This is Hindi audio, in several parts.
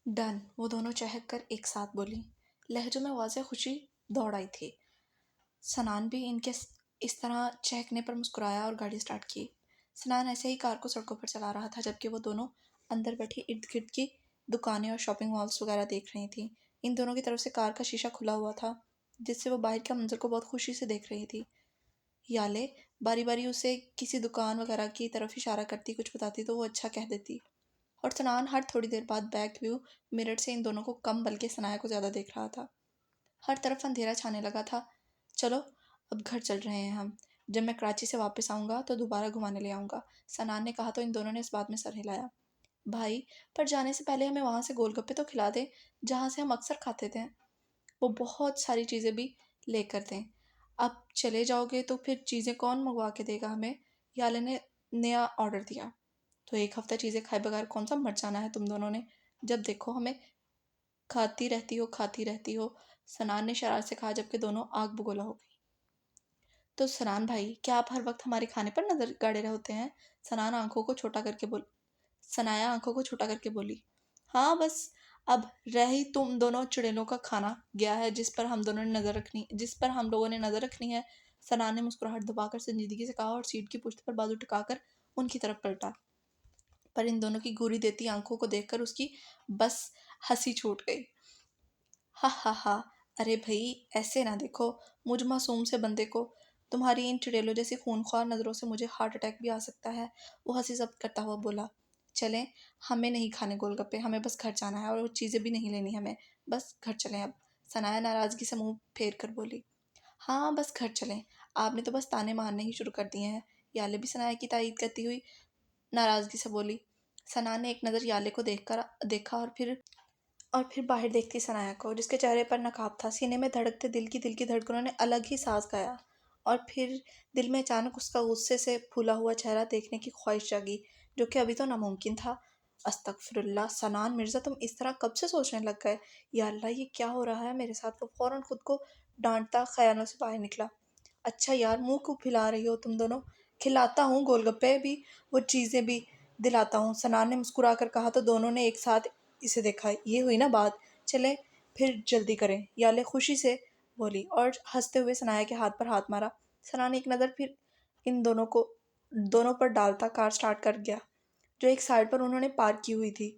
डन। वो दोनों चहक कर एक साथ बोली। लहजों में वाज़ेह खुशी दौड़ आई थी। सनान भी इनके इस तरह चहकने पर मुस्कुराया और गाड़ी स्टार्ट की। सनान ऐसे ही कार को सड़कों पर चला रहा था जबकि वो दोनों अंदर बैठी इर्द गिर्द की दुकानें और शॉपिंग मॉल्स वगैरह देख रही थी। इन दोनों की तरफ से कार का शीशा खुला हुआ था जिससे वो बाहर के मंजर को बहुत खुशी से देख रही थी। याले बारी बारी उसे किसी दुकान वगैरह की तरफ इशारा करती, कुछ बताती तो वो अच्छा कह देती। और सनान हर थोड़ी देर बाद बैक व्यू मिरर से इन दोनों को कम बल्कि सनाया को ज़्यादा देख रहा था। हर तरफ अंधेरा छाने लगा था। चलो अब घर चल रहे हैं हम। जब मैं कराची से वापस आऊँगा तो दोबारा घुमाने ले आऊँगा। सनान ने कहा तो इन दोनों ने इस बात में सर हिलाया। भाई, पर जाने से पहले हमें वहाँ से गोलगप्पे तो खिला दे जहाँ से हम अक्सर खाते थे। वो बहुत सारी चीज़ें भी लेकर दें। अब चले जाओगे तो फिर चीज़ें कौन मंगवा के देगा हमें? याले ने नया ऑर्डर दिया। तो एक हफ्ता चीज़ें खाए बगैर कौन सा मर जाना है तुम दोनों ने? जब देखो हमें खाती रहती हो। सनान ने शरारत से कहा जबकि दोनों आग बगोला हो गई। तो सनान भाई, क्या आप हर वक्त हमारे खाने पर नजर गाड़े होते हैं? सनान आंखों को छोटा करके बोल सनाया आंखों को छोटा करके बोली। हाँ बस, अब रह ही तुम दोनों चुड़ैलों का खाना गया है जिस पर हम लोगों ने नजर रखनी है। सनान ने मुस्कुराहट दबाकर संजीदगी से कहा और सीट की पुश्त पर बाजू टिकाकर उनकी तरफ पलटा। पर इन दोनों की घूरी देती आंखों को देखकर उसकी बस हंसी छूट गई। हा हा हा। अरे भाई, ऐसे ना देखो मुझ मासूम से बंदे को। तुम्हारी इन चुड़ैलों जैसी खूनख्वार नज़रों से मुझे हार्ट अटैक भी आ सकता है। वो हंसी जब्त करता हुआ बोला। चलें, हमें नहीं खाने गोलगप्पे, हमें बस घर जाना है और वो चीज़ें भी नहीं लेनी हमें। बस घर चलें अब। सनाया नाराज़गी से मुंह फेर कर बोली। हाँ बस घर चलें, आपने तो बस ताने मारने ही शुरू कर दिए हैं। याले भी सनाया की तारीद करती हुई नाराज़गी से बोली। सना ने एक नज़र याले को देखा और फिर बाहर देखती सनाया को जिसके चेहरे पर नकाब था। सीने में धड़कते दिल की धड़कनों ने अलग ही सांस गाया। और फिर दिल में अचानक उसका गुस्से से फूला हुआ चेहरा देखने की ख्वाहिश जागी जो कि अभी तो नामुमकिन था। अस्तगफिरुल्लाह, सनान मिर्ज़ा तुम इस तरह कब से सोचने लग गए? या अल्लाह, ये क्या हो रहा है मेरे साथ? वो फौरन खुद को डांटता ख्यालों से बाहर निकला। अच्छा यार, मुंह क्यों फुला रही हो तुम दोनों? खिलाता हूँ गोलगप्पे भी, वो चीज़ें भी दिलाता हूँ। सनान ने मुस्कुरा कर कहा तो दोनों ने एक साथ इसे देखा। ये हुई ना बात, चले फिर जल्दी करें। याले खुशी से बोली और हंसते हुए सनाया के हाथ पर हाथ मारा। सना ने एक नज़र फिर इन दोनों पर डालता कार स्टार्ट कर गया जो एक साइड पर उन्होंने पार्क की हुई थी।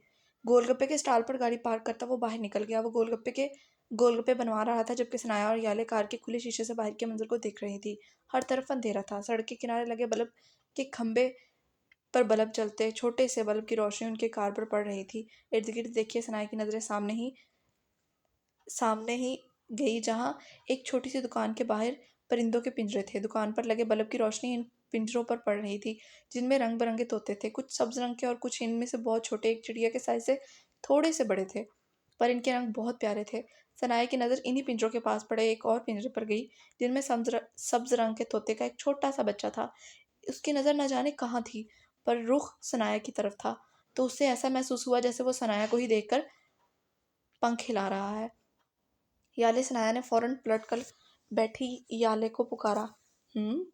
गोलगप्पे के स्टॉल पर गाड़ी पार्क करता वो बाहर निकल गया। वो गोलगप्पे बनवा रहा था जबकि सनाया और याले कार के खुले शीशे से बाहर के मंजर को देख रही थी। हर तरफ अंधेरा था। सड़क के किनारे लगे बल्ब के खंभे पर बल्ब जलते, छोटे से बल्ब की रोशनी उनके कार पर पड़ रही थी। इर्द गिर्द देखिए, सनाया की नज़रें सामने ही गई जहाँ एक छोटी सी दुकान के बाहर परिंदों के पिंजरे थे। दुकान पर लगे बल्ब की रोशनी इन पिंजरों पर पड़ रही थी जिनमें रंग बिरंगे तोते थे, कुछ सब्ज रंग के और कुछ इनमें से बहुत छोटे, एक चिड़िया के साइज से थोड़े से बड़े थे पर इनके रंग बहुत प्यारे थे। सनाया की नज़र इन्हीं पिंजरों के पास पड़े एक और पिंजरे पर गई जिनमें सब्ज रंग के तोते का एक छोटा सा बच्चा था। उसकी नज़र न जाने कहाँ थी पर रुख सनाया की तरफ था। तो उससे ऐसा महसूस हुआ जैसे वो सनाया को ही देखकर पंख हिला रहा है। याले सनाया ने फौरन पलट कर बैठी याले को पुकारा। हम्म।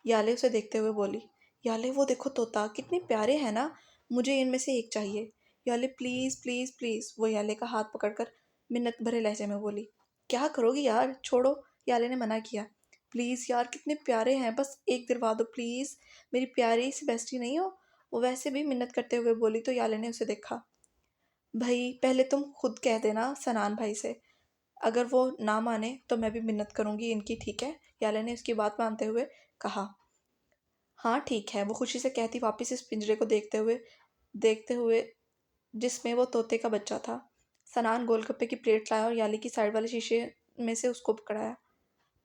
याले उसे देखते हुए बोली। याले, वो देखो तोता, कितने प्यारे हैं ना। मुझे इनमें से एक चाहिए। याले, प्लीज़ प्लीज़ प्लीज़, वो याले का हाथ पकड़कर मिन्नत भरे लहजे में बोली। क्या करोगी यार, छोड़ो। याले ने मना किया। प्लीज़ यार, कितने प्यारे हैं, बस एक दिलवा दो प्लीज़। मेरी प्यारी सी बेस्टी नहीं हो? वो वैसे भी मिन्नत करते हुए बोली तो याले ने उसे देखा। भाई, पहले तुम खुद कह देना सनान भाई से। अगर वो ना माने तो मैं भी मिन्नत करूंगी इनकी, ठीक है? याले ने उसकी बात मानते हुए कहा। हाँ ठीक है, वो खुशी से कहती वापस इस पिंजरे को देखते हुए जिसमें वो तोते का बच्चा था। सनान गोलगप्पे की प्लेट लाया और याली की साइड वाले शीशे में से उसको पकड़ाया।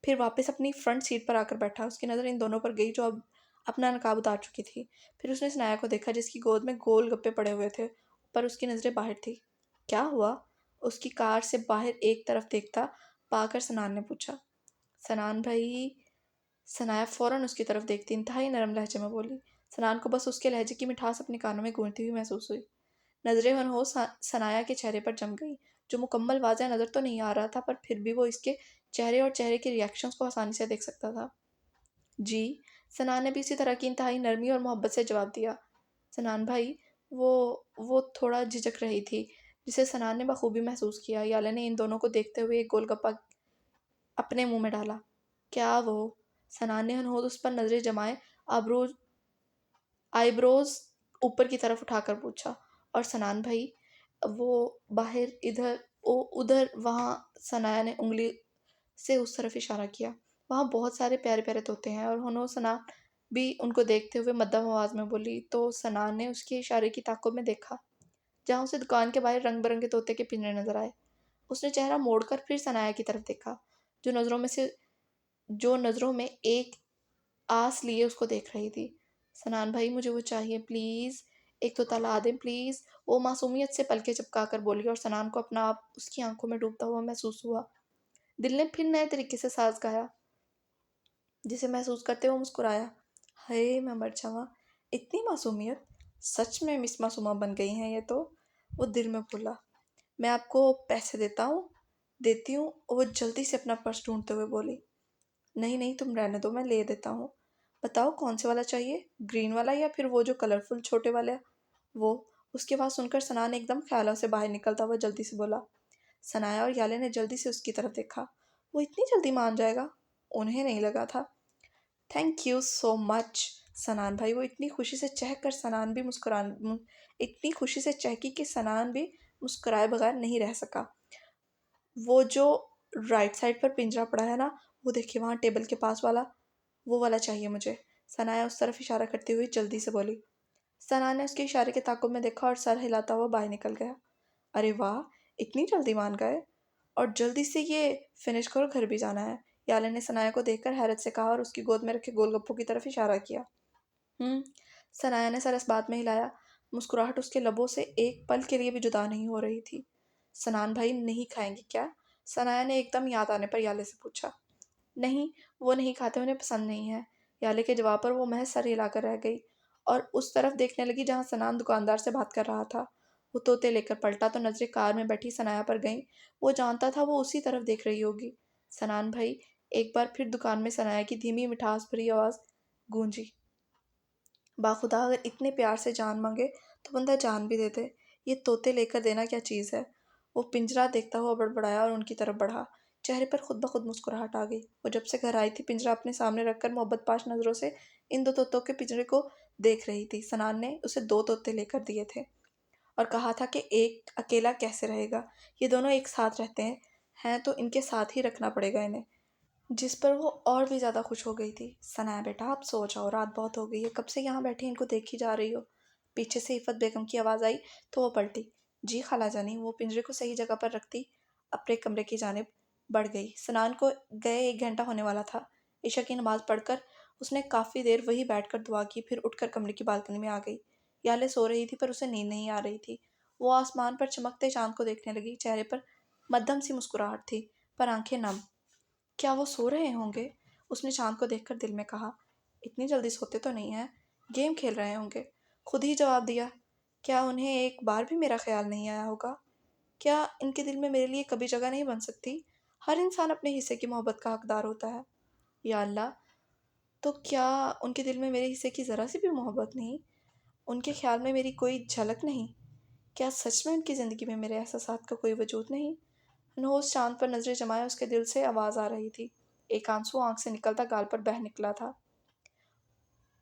फिर वापस अपनी फ्रंट सीट पर आकर बैठा। उसकी नज़र इन दोनों पर गई जो अब अपना नकाब उतार चुकी थी। फिर उसने सनाया को देखा जिसकी गोद में गोलगप्पे पड़े हुए थे पर उसकी नज़रें बाहर थी। क्या हुआ? उसकी कार से बाहर एक तरफ देखता पाकर सनान ने पूछा। सनान भाई, सनाया फ़ौरन उसकी तरफ देखती इंतहाई नरम लहजे में बोली। सनान को बस उसके लहजे की मिठास अपने कानों में गूंजती हुई महसूस हुई। नज़रें मनहो सनाया के चेहरे पर जम गई जो मुकम्मल वाज़ह नज़र तो नहीं आ रहा था पर फिर भी वो इसके चेहरे और चेहरे के रिएक्शंस को आसानी से देख सकता था। जी। सनान ने भी इसी तरह की इंतहाई नरमी और मोहब्बत से जवाब दिया। सनान भाई, वो थोड़ा झिझक रही थी जिसे सनान ने बखूबी महसूस किया। याले ने इन दोनों को देखते हुए एक गोलगप्पा अपने मुंह में डाला। क्या वो? सनान ने अनहोद उस पर नजरें जमाए आईब्रोज ऊपर की तरफ उठाकर पूछा। और सनान भाई, वो बाहर इधर ओ उधर वहाँ। सनाया ने उंगली से उस तरफ इशारा किया। वहाँ बहुत सारे प्यारे प्यारे तोते हैं। और होनो सना भी उनको देखते हुए मध्यम आवाज में बोली। तो सना ने उसके इशारे की ताकों में देखा, जहाँ उसे दुकान के बाहर रंग बिरंगे तोते के पिंजरे नजर आए। उसने चेहरा मोड़कर फिर सनाया की तरफ देखा, जो नजरों में एक आस लिए उसको देख रही थी। सनान भाई, मुझे वो चाहिए प्लीज, एक तो ला दें प्लीज, वो मासूमियत से पलके चिपका कर बोली। और सनान को अपना आप उसकी आंखों में डूबता हुआ महसूस हुआ। दिल ने फिर नए तरीके से सांस गाया, जिसे महसूस करते हुए मुस्कुराया। हाय मैं मर जावा, इतनी मासूमियत, सच में मिस मासूमा बन गई हैं ये तो। वो दिल में बोला। मैं आपको पैसे देती हूँ। वो जल्दी से अपना पर्स ढूंढते हुए बोली। नहीं नहीं, तुम रहने दो, मैं ले देता हूँ। बताओ कौन से वाला चाहिए, ग्रीन वाला या फिर वो जो कलरफुल छोटे वाले? वो। उसकी आवाज़ सुनकर सनान एकदम ख्यालों से बाहर निकलता हुआ जल्दी से बोला। सनाया और याले ने जल्दी से उसकी तरफ देखा। वो इतनी जल्दी मान जाएगा? उन्हें नहीं लगा था। थैंक यू सो मच सनान भाई। वो इतनी खुशी से चहक कर सनान भी इतनी खुशी से चहकी कि सनान भी मुस्कुराए बगैर नहीं रह सका। वो जो राइट साइड पर पिंजरा पड़ा है ना, वो देखिए वहाँ टेबल के पास वाला, वो वाला चाहिए मुझे। सनाया उस तरफ इशारा करते हुए जल्दी से बोली। सना ने उसके इशारे के ताक़ुब में देखा और सर हिलाता हुआ बाहर निकल गया। अरे वाह, इतनी जल्दी मान गए। और जल्दी से ये फिनिश करो, घर भी जाना है। याले ने सनाया को देखकर हैरत से कहा और उसकी गोद में रखे गोलगप्पों की तरफ इशारा किया। सनाया ने सर इस बात में हिलाया। मुस्कुराहट उसके लबों से एक पल के लिए भी जुदा नहीं हो रही थी। सनान भाई नहीं खाएंगे क्या? सनाया ने एकदम याद आने पर याले से पूछा। नहीं, वो नहीं खाते, उन्हें पसंद नहीं है। याले के जवाब पर वो महज सर हिलाकर रह गई और उस तरफ देखने लगी जहाँ सनान दुकानदार से बात कर रहा था। वो तोते लेकर पलटा तो नजरें कार में बैठी सनाया पर गईं। वो जानता था वो उसी तरफ देख रही होगी। सनान भाई, एक बार फिर दुकान में सनाया की धीमी मिठास भरी आवाज गूंजी। बाखुदा, अगर इतने प्यार से जान मांगे तो बंदा जान भी दे दे। ये तोते लेकर देना क्या चीज़ है? वो पिंजरा देखता हुआ बड़बड़ाया और उनकी तरफ बढ़ा। चेहरे पर खुद ब खुद मुस्कुराहट आ गई। वो जब से घर आई थी पिंजरा अपने सामने रखकर मोहब्बत पाश नज़रों से इन दो तोतों के पिंजरे को देख रही थी। सनान ने उसे दो तोते लेकर दिए थे और कहा था कि एक अकेला कैसे रहेगा, ये दोनों एक साथ रहते हैं तो इनके साथ ही रखना पड़ेगा इन्हें। जिस पर वो और भी ज़्यादा खुश हो गई थी। सनाया बेटा, आप सो जाओ, रात बहुत हो गई है, कब से यहाँ बैठी इनको देखी जा रही हो? पीछे से इफ़त बेगम की आवाज़ आई तो वो पलटी। जी खाला जानी। वो पिंजरे को सही जगह पर रखती अपने कमरे की जानिब बढ़ गई। सनान को गए 1 घंटा होने वाला था। ईशा की नमाज पढ़कर उसने काफ़ी देर वहीं बैठकर दुआ की, फिर उठकर कमरे की बालकनी में आ गई। याले सो रही थी पर उसे नींद नहीं आ रही थी। वो आसमान पर चमकते चांद को देखने लगी। चेहरे पर मध्यम सी मुस्कुराहट थी, पर आंखें नम। क्या वो सो रहे होंगे? उसने चांद को देखकर दिल में कहा। इतनी जल्दी सोते तो नहीं हैं, गेम खेल रहे होंगे। खुद ही जवाब दिया। क्या उन्हें एक बार भी मेरा ख्याल नहीं आया होगा? क्या इनके दिल में मेरे लिए कभी जगह नहीं बन सकती? हर इंसान अपने हिस्से की मोहब्बत का हकदार होता है। या अल्लाह, तो क्या उनके दिल में मेरे हिस्से की ज़रा सी भी मोहब्बत नहीं? उनके ख्याल में मेरी कोई झलक नहीं? क्या सच में उनकी ज़िंदगी में मेरे एहसासात का कोई वजूद नहीं? नहोश चांद पर नजरें जमाए उसके दिल से आवाज आ रही थी। एक आंसू आंख से निकलता गाल पर बह निकला था।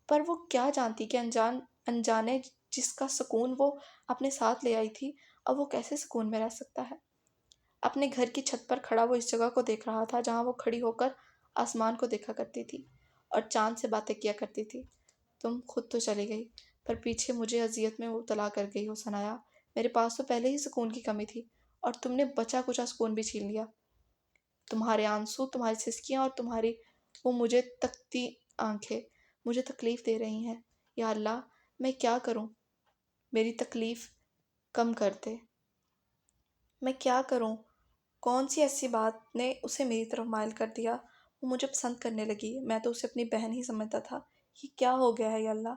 पर वो क्या जानती कि अनजाने जिसका सुकून वो अपने साथ ले आई थी, अब वो कैसे सुकून में रह सकता है? अपने घर की छत पर खड़ा वो इस जगह को देख रहा था जहाँ वो खड़ी होकर आसमान को देखा करती थी और चांद से बातें किया करती थी। तुम खुद तो चली गई, पर पीछे मुझे अजियत में मुब्तला कर गई हो सनाया। मेरे पास तो पहले ही सुकून की कमी थी और तुमने बचा कुचा सुकून भी छीन लिया। तुम्हारे आंसू, तुम्हारी सिसकियाँ और तुम्हारी वो मुझे तकती आंखें मुझे तकलीफ़ दे रही हैं। या अल्लाह, मैं क्या करूँ? मेरी तकलीफ़ कम कर दे। मैं क्या करूँ? कौन सी ऐसी बात ने उसे मेरी तरफ माइल कर दिया? वो मुझे पसंद करने लगी। मैं तो उसे अपनी बहन ही समझता था। ये क्या हो गया है या अल्लाह?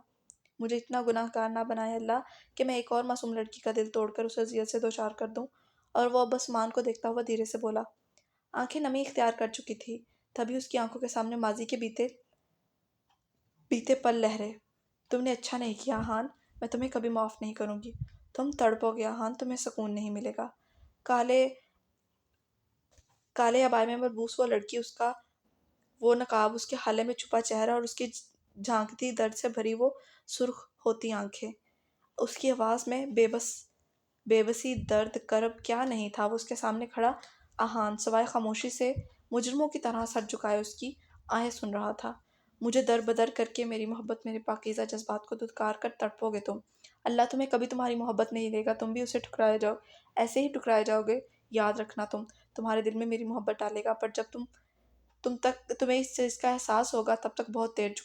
मुझे इतना गुनाहगार ना बनाए अल्लाह कि मैं एक और मासूम लड़की का दिल तोड़कर उसे अजियत से दो चार कर दूँ। और वो अब आसमान को देखता हुआ धीरे से बोला। आंखें नमी इख्तियार कर चुकी थी। तभी उसकी आंखों के सामने माजी के बीते बीते पल लहरे। तुमने अच्छा नहीं किया हान, मैं तुम्हें कभी माफ़ नहीं करूँगी। तुम तड़पोगे आहान, तुम्हें सुकून नहीं मिलेगा। काले काले अबाए में मलबूस वो लड़की, उसका वो नकाब, उसके हाले में छुपा चेहरा और उसकी झांकती दर्द से भरी वो सुर्ख होती आंखें, उसकी आवाज़ में बेबसी, दर्द, करब क्या नहीं था। वो उसके सामने खड़ा आहान सिवाय खामोशी से मुजरमों की तरह सर झुकाए उसकी आहें सुन रहा था। मुझे दर बदर करके मेरी मोहब्बत, मेरे पाकीज़ा जज्बात को दुत्कार कर तड़पोगे तुम। अल्लाह तुम्हें कभी तुम्हारी मोहब्बत नहीं देगा, तुम भी उसे ठुकराए जाओ, ऐसे ही ठुकराए जाओगे। याद रखना तुम्हारे दिल में मेरी मोहब्बत डालेगा, पर जब तुम्हें इस चीज़ का एहसास होगा तब तक बहुत देर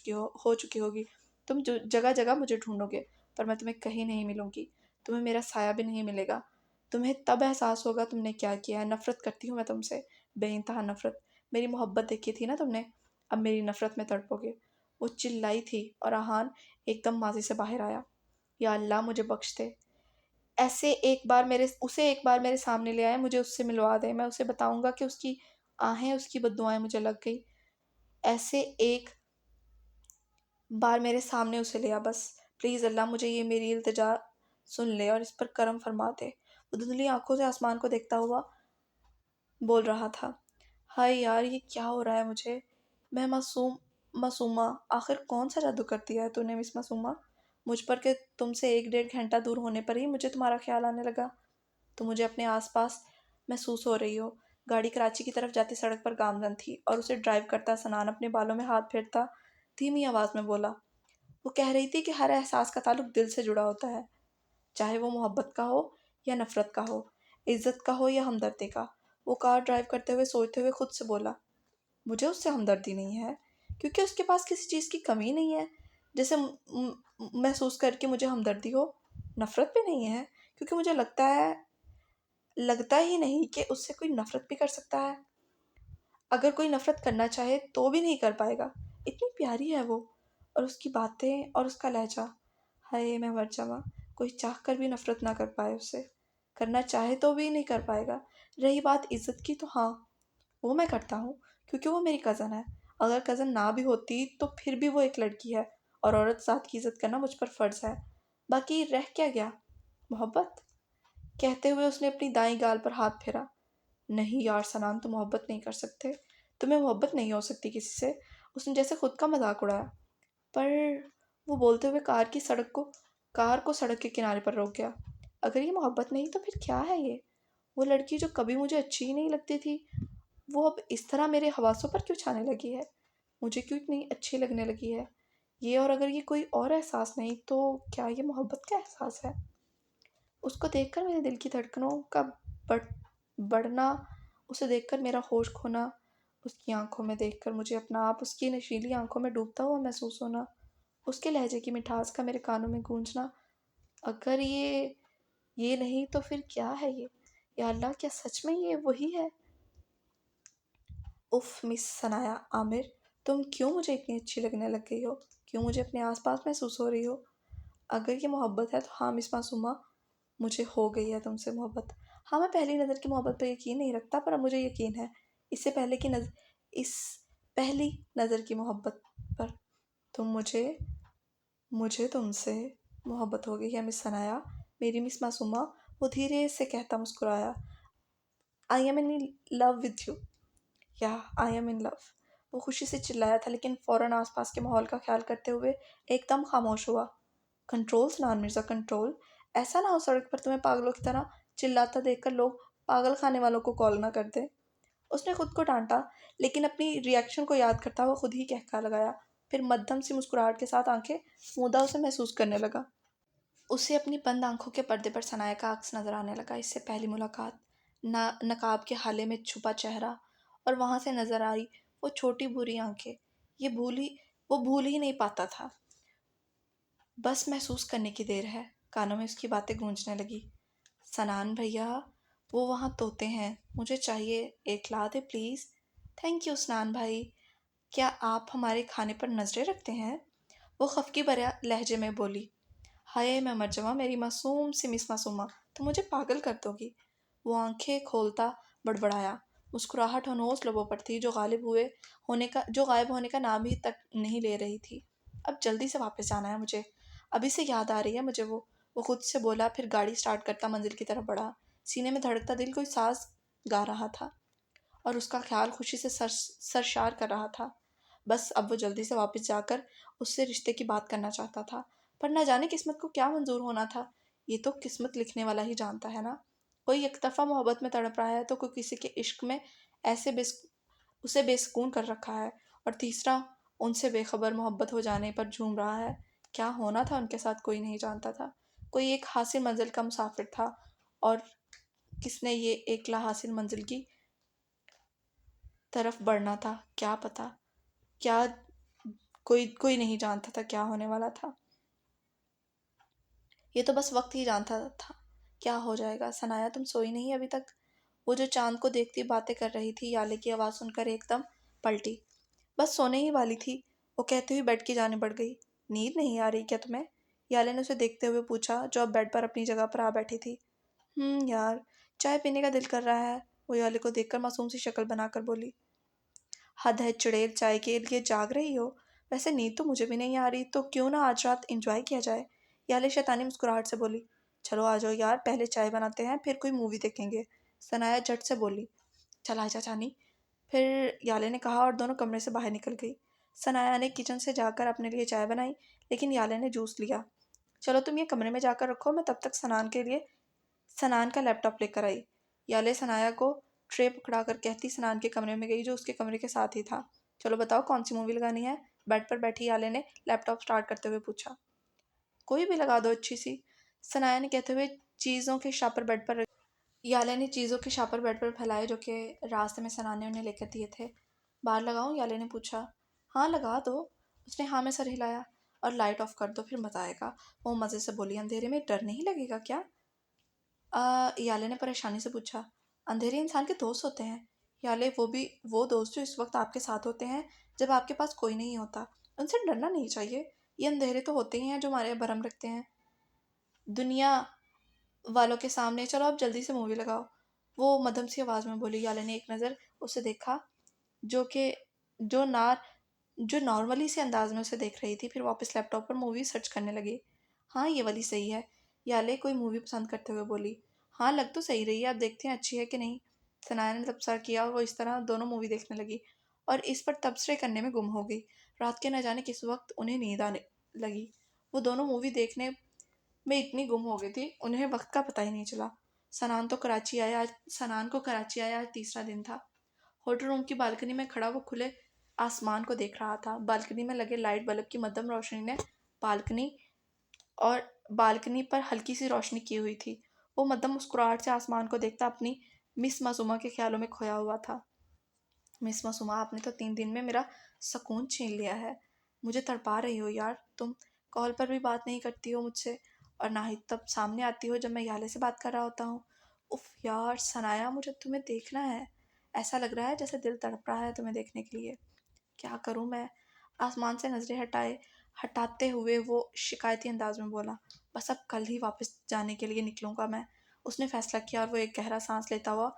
हो चुकी होगी। तुम जो जगह जगह मुझे ढूंढोगे, पर मैं तुम्हें कहीं नहीं मिलूंगी। तुम्हें मेरा साया भी नहीं मिलेगा। तुम्हें तब एहसास होगा तुमने क्या किया है। नफरत करती हूँ मैं तुमसे, बेइंतहा नफरत। मेरी मोहब्बत देखी थी ना तुमने, अब मेरी नफरत में तड़पोगे। वो चिल्लाई थी और आहान एकदम माजी से बाहर आया। या अल्लाह मुझे बख्श दे, उसे एक बार मेरे सामने ले आए, मुझे उससे मिलवा दे। मैं उसे बताऊंगा कि उसकी आहें, उसकी बद्दुआएं मुझे लग गई। ऐसे एक बार मेरे सामने उसे ले आ बस। प्लीज़ अल्लाह, मुझे ये मेरी इल्तिजा सुन ले और इस पर करम फरमा दे। वो धुंधली आंखों से आसमान को देखता हुआ बोल रहा था। हाय यार, ये क्या हो रहा है मुझे। मैं मासूमा, आखिर कौन सा जादू कर दिया है तूने मिस मासूमा मुझ पर, कि तुमसे 1 डेढ़ घंटा दूर होने पर ही मुझे तुम्हारा ख्याल आने लगा। तो मुझे अपने आसपास महसूस हो रही हो। गाड़ी कराची की तरफ जाती सड़क पर गामजन थी और उसे ड्राइव करता सनान अपने बालों में हाथ फेरता धीमी आवाज़ में बोला। वो कह रही थी कि हर एहसास का ताल्लुक दिल से जुड़ा होता है, चाहे वो मोहब्बत का हो या नफ़रत का हो, इज़्ज़त का हो या हमदर्दी का। वो कार ड्राइव करते हुए सोचते हुए खुद से बोला, मुझे उससे हमदर्दी नहीं है क्योंकि उसके पास किसी चीज़ की कमी नहीं है जिसे महसूस करके मुझे हमदर्दी हो। नफ़रत भी नहीं है क्योंकि मुझे लगता ही नहीं कि उससे कोई नफ़रत भी कर सकता है। अगर कोई नफ़रत करना चाहे तो भी नहीं कर पाएगा। इतनी प्यारी है वो, और उसकी बातें और उसका लहजा। हाय मैं मर जावा, कोई चाह कर भी नफ़रत ना कर पाए उससे। करना चाहे तो भी नहीं कर पाएगा। रही बात इज़्ज़त की, तो हाँ, वो मैं करता हूँ क्योंकि वो मेरी कज़न है। अगर कज़न ना भी होती तो फिर भी वो एक लड़की है और औरत ज़ात की इज़्ज़त करना मुझ पर फ़र्ज़ है। बाकी रह क्या गया, मोहब्बत। कहते हुए उसने अपनी दाईं गाल पर हाथ फेरा। नहीं यार सनान, तुम मोहब्बत नहीं कर सकते। तुम्हें मोहब्बत नहीं हो सकती किसी से। उसने जैसे खुद का मजाक उड़ाया। पर वो बोलते हुए कार को सड़क के किनारे पर रोक गया। अगर ये मोहब्बत नहीं तो फिर क्या है ये। वो लड़की जो कभी मुझे अच्छी ही नहीं लगती थी, वो अब इस तरह मेरे हवासों पर क्यों छाने लगी है, मुझे क्यों इतनी अच्छी लगने लगी है ये। और अगर ये कोई और एहसास नहीं तो क्या ये मोहब्बत का एहसास है। उसको देखकर मेरे दिल की धड़कनों का बढ़ बढ़ना, उसे देखकर मेरा होश खोना, उसकी आंखों में देखकर मुझे अपना आप उसकी नशीली आंखों में डूबता हुआ महसूस होना, उसके लहजे की मिठास का मेरे कानों में गूंजना। अगर ये नहीं तो फिर क्या है ये। या अल्लाह, क्या सच में ये वही है। उफ मिस सनाया आमिर, तुम क्यों मुझे इतनी अच्छी लगने लग गई हो, क्यों मुझे अपने आसपास महसूस हो रही हो। अगर ये मोहब्बत है तो हाँ मिस मासूमा, मुझे हो गई है तुमसे मोहब्बत। हाँ, मैं पहली नज़र की मोहब्बत पर यकीन नहीं रखता, पर अब मुझे यकीन है इससे पहले की नज़र इस पहली नज़र की मोहब्बत पर। तुम मुझे तुमसे मोहब्बत हो गई है मिस सनाया, मेरी मिस मासूमा। वो धीरे से कहता मुस्कुराया। I am in love with you, या आई एम इन लव। वो खुशी से चिल्लाया था लेकिन फ़ौरन आसपास के माहौल का ख्याल करते हुए एकदम खामोश हुआ। कंट्रोल सनान मिर्ज़ा, कंट्रोल। ऐसा ना हो सड़क पर तुम्हें पागलों की तरह चिल्लाता देखकर लोग पागल खाने वालों को कॉल ना कर दें। उसने खुद को डांटा, लेकिन अपनी रिएक्शन को याद करता हुआ खुद ही कहका लगाया। फिर मध्यम सी मुस्कुराहट के साथ आंखें मूंदा उसे महसूस करने लगा। उसे अपनी बंद आंखों के पर्दे पर सनाया का अक्स नजर आने लगा। इससे पहली मुलाकात, ना नकाब के हाले में छुपा चेहरा, और वहां से नजर आई वो छोटी बुरी आंखें। ये वो भूल ही नहीं पाता था। बस महसूस करने की देर है। कानों में उसकी बातें गूंजने लगी। सनान भैया, वो वहाँ तोते हैं, मुझे चाहिए, एक ला दे प्लीज़। थैंक यू सनान भाई, क्या आप हमारे खाने पर नज़रें रखते हैं। वो खफकी भरे लहजे में बोली। हाय मैं मर जावा, मेरी मासूम सी मिस मासूमा, तो मुझे पागल कर दोगी। वो आंखें खोलता बड़बड़ाया। मुस्कुराहट हनोस लबों पर थी, जो गायब होने का नाम ही तक नहीं ले रही थी। अब जल्दी से वापस जाना है मुझे, अभी से याद आ रही है मुझे वो। वो खुद से बोला, फिर गाड़ी स्टार्ट करता मंजिल की तरफ बढ़ा। सीने में धड़कता दिल कोई साज गा रहा था और उसका ख्याल खुशी से सरशार कर रहा था। बस अब वो जल्दी से वापस जाकर उससे रिश्ते की बात करना चाहता था, पर न जाने किस्मत को क्या मंजूर होना था। ये तो किस्मत लिखने वाला ही जानता है ना। कोई एक तरफा मोहब्बत में तड़प रहा है तो कोई किसी के इश्क में ऐसे उसे बेसुकून कर रखा है, और तीसरा उनसे बेखबर मोहब्बत हो जाने पर झूम रहा है। क्या होना था उनके साथ कोई नहीं जानता था। कोई एक हासिल मंजिल का मुसाफिर था, और किसने ये एकला हासिल मंजिल की तरफ बढ़ना था, क्या पता। क्या कोई कोई नहीं जानता था क्या होने वाला था। ये तो बस वक्त ही जानता था क्या हो जाएगा। सनाया, तुम सोई नहीं अभी तक? वो जो चांद को देखती बातें कर रही थी, याले की आवाज़ सुनकर एकदम पलटी। बस सोने ही वाली थी, वो कहती हुई बेड की जाने बढ़ गई। नींद नहीं आ रही क्या तुम्हें? याले ने उसे देखते हुए पूछा, जो अब बेड पर अपनी जगह पर आ बैठी थी। यार, चाय पीने का दिल कर रहा है, वो याले को देखकर मासूम सी शक्ल बनाकर बोली। हद है चुड़ैल, चाय के लिए जाग रही हो? वैसे नींद तो मुझे भी नहीं आ रही, तो क्यों ना आज रात एंजॉय किया जाए? याले शैतानी मुस्कुराहट से बोली। चलो आ जाओ यार, पहले चाय बनाते हैं फिर कोई मूवी देखेंगे। सनाया झट से बोली। चल आजा जानी, फिर याले ने कहा, और दोनों कमरे से बाहर निकल गई। सनाया ने किचन से जाकर अपने लिए चाय बनाई, लेकिन याले ने जूस लिया। चलो तुम ये कमरे में जाकर रखो, मैं तब तक सनान का लैपटॉप लेकर आई। याले सनाया को ट्रे पकड़ा कर कहती सनान के कमरे में गई, जो उसके कमरे के साथ ही था। चलो बताओ कौन सी मूवी लगानी है? बेड पर बैठी याले ने लैपटॉप स्टार्ट करते हुए पूछा। कोई भी लगा दो अच्छी सी, सनाया ने कहते हुए चीज़ों के शापर बेड पर याले ने चीज़ों के शापर बेड पर फैलाए, जो कि रास्ते में सना ने उन्हें लेकर दिए थे। बाहर लगाऊं? याले ने पूछा। हाँ लगा दो, उसने हाँ में सर हिलाया। और लाइट ऑफ कर दो, फिर मजा आएगा, वो मज़े से बोली। अंधेरे में डर नहीं लगेगा क्या? याले ने परेशानी से पूछा। अंधेरे इंसान के दोस्त होते हैं याले, वो भी वो दोस्त जो इस वक्त आपके साथ होते हैं जब आपके पास कोई नहीं होता। उनसे डरना नहीं चाहिए। ये अंधेरे तो होते ही हैं जो हमारे भरम रखते हैं दुनिया वालों के सामने। चलो अब जल्दी से मूवी लगाओ, वो मध्यम सी आवाज़ में बोली। याले ने एक नज़र उसे देखा, जो कि जो नार जो नॉर्मली से अंदाज में उसे देख रही थी, फिर वापस लैपटॉप पर मूवी सर्च करने लगी। हाँ ये वाली सही है, याले कोई मूवी पसंद करते हुए बोली। हाँ लग तो सही रही है, अब देखते हैं अच्छी है कि नहीं। सनाया ने तबसरा किया, और वो इस तरह दोनों मूवी देखने लगी और इस पर तबसरे करने में गुम हो गई। रात के न जाने किस वक्त उन्हें नींद आने लगी। वो दोनों मूवी देखने में इतनी गुम हो गई थी, उन्हें वक्त का पता ही नहीं चला। सनान को कराची आया आज तीसरा दिन था। होटल रूम की बालकनी में खड़ा वो खुले आसमान को देख रहा था। बालकनी में लगे लाइट बल्ब की मध्यम रोशनी ने बालकनी और बालकनी पर हल्की सी रोशनी की हुई थी। वो मध्यम मुस्कुराहट से आसमान को देखता अपनी मिस मासूमा के ख्यालों में खोया हुआ था। मिस मासूमा, आपने तो 3 दिन में मेरा सुकून छीन लिया है। मुझे तड़पा रही हो यार तुम। कॉल पर भी बात नहीं करती हो मुझसे, और ना ही तब सामने आती हो जब मैं याले से बात कर रहा होता हूँ। उफ यार सनाया, मुझे तुम्हें देखना है। ऐसा लग रहा है जैसे दिल तड़प रहा है तुम्हें देखने के लिए। क्या करूँ मैं? आसमान से नजरें हटाते हुए वो शिकायती अंदाज में बोला। बस अब कल ही वापस जाने के लिए निकलूंगा मैं। उसने फैसला किया, और वो एक गहरा सांस लेता हुआ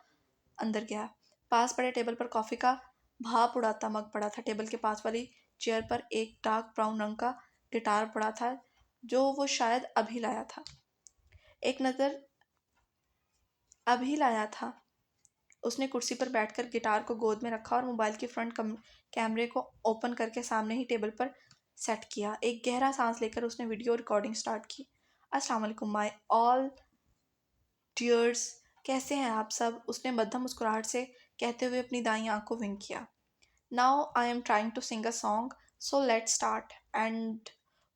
अंदर गया। पास पड़े टेबल पर कॉफ़ी का भाप उड़ाता मग पड़ा था। टेबल के पास वाली चेयर पर एक डार्क ब्राउन रंग का गिटार पड़ा था, जो वो शायद एक नज़र अभी लाया था। उसने कुर्सी पर बैठकर गिटार को गोद में रखा और मोबाइल के फ्रंट कैमरे को ओपन करके सामने ही टेबल पर सेट किया। एक गहरा सांस लेकर उसने वीडियो रिकॉर्डिंग स्टार्ट की। अस्सलाम वालेकुम माय ऑल टीयर्स, कैसे हैं आप सब? उसने मध्यम मुस्कुराहट से कहते हुए अपनी दाईं आंख को विंक किया। Now I am trying to sing a song, so let's start and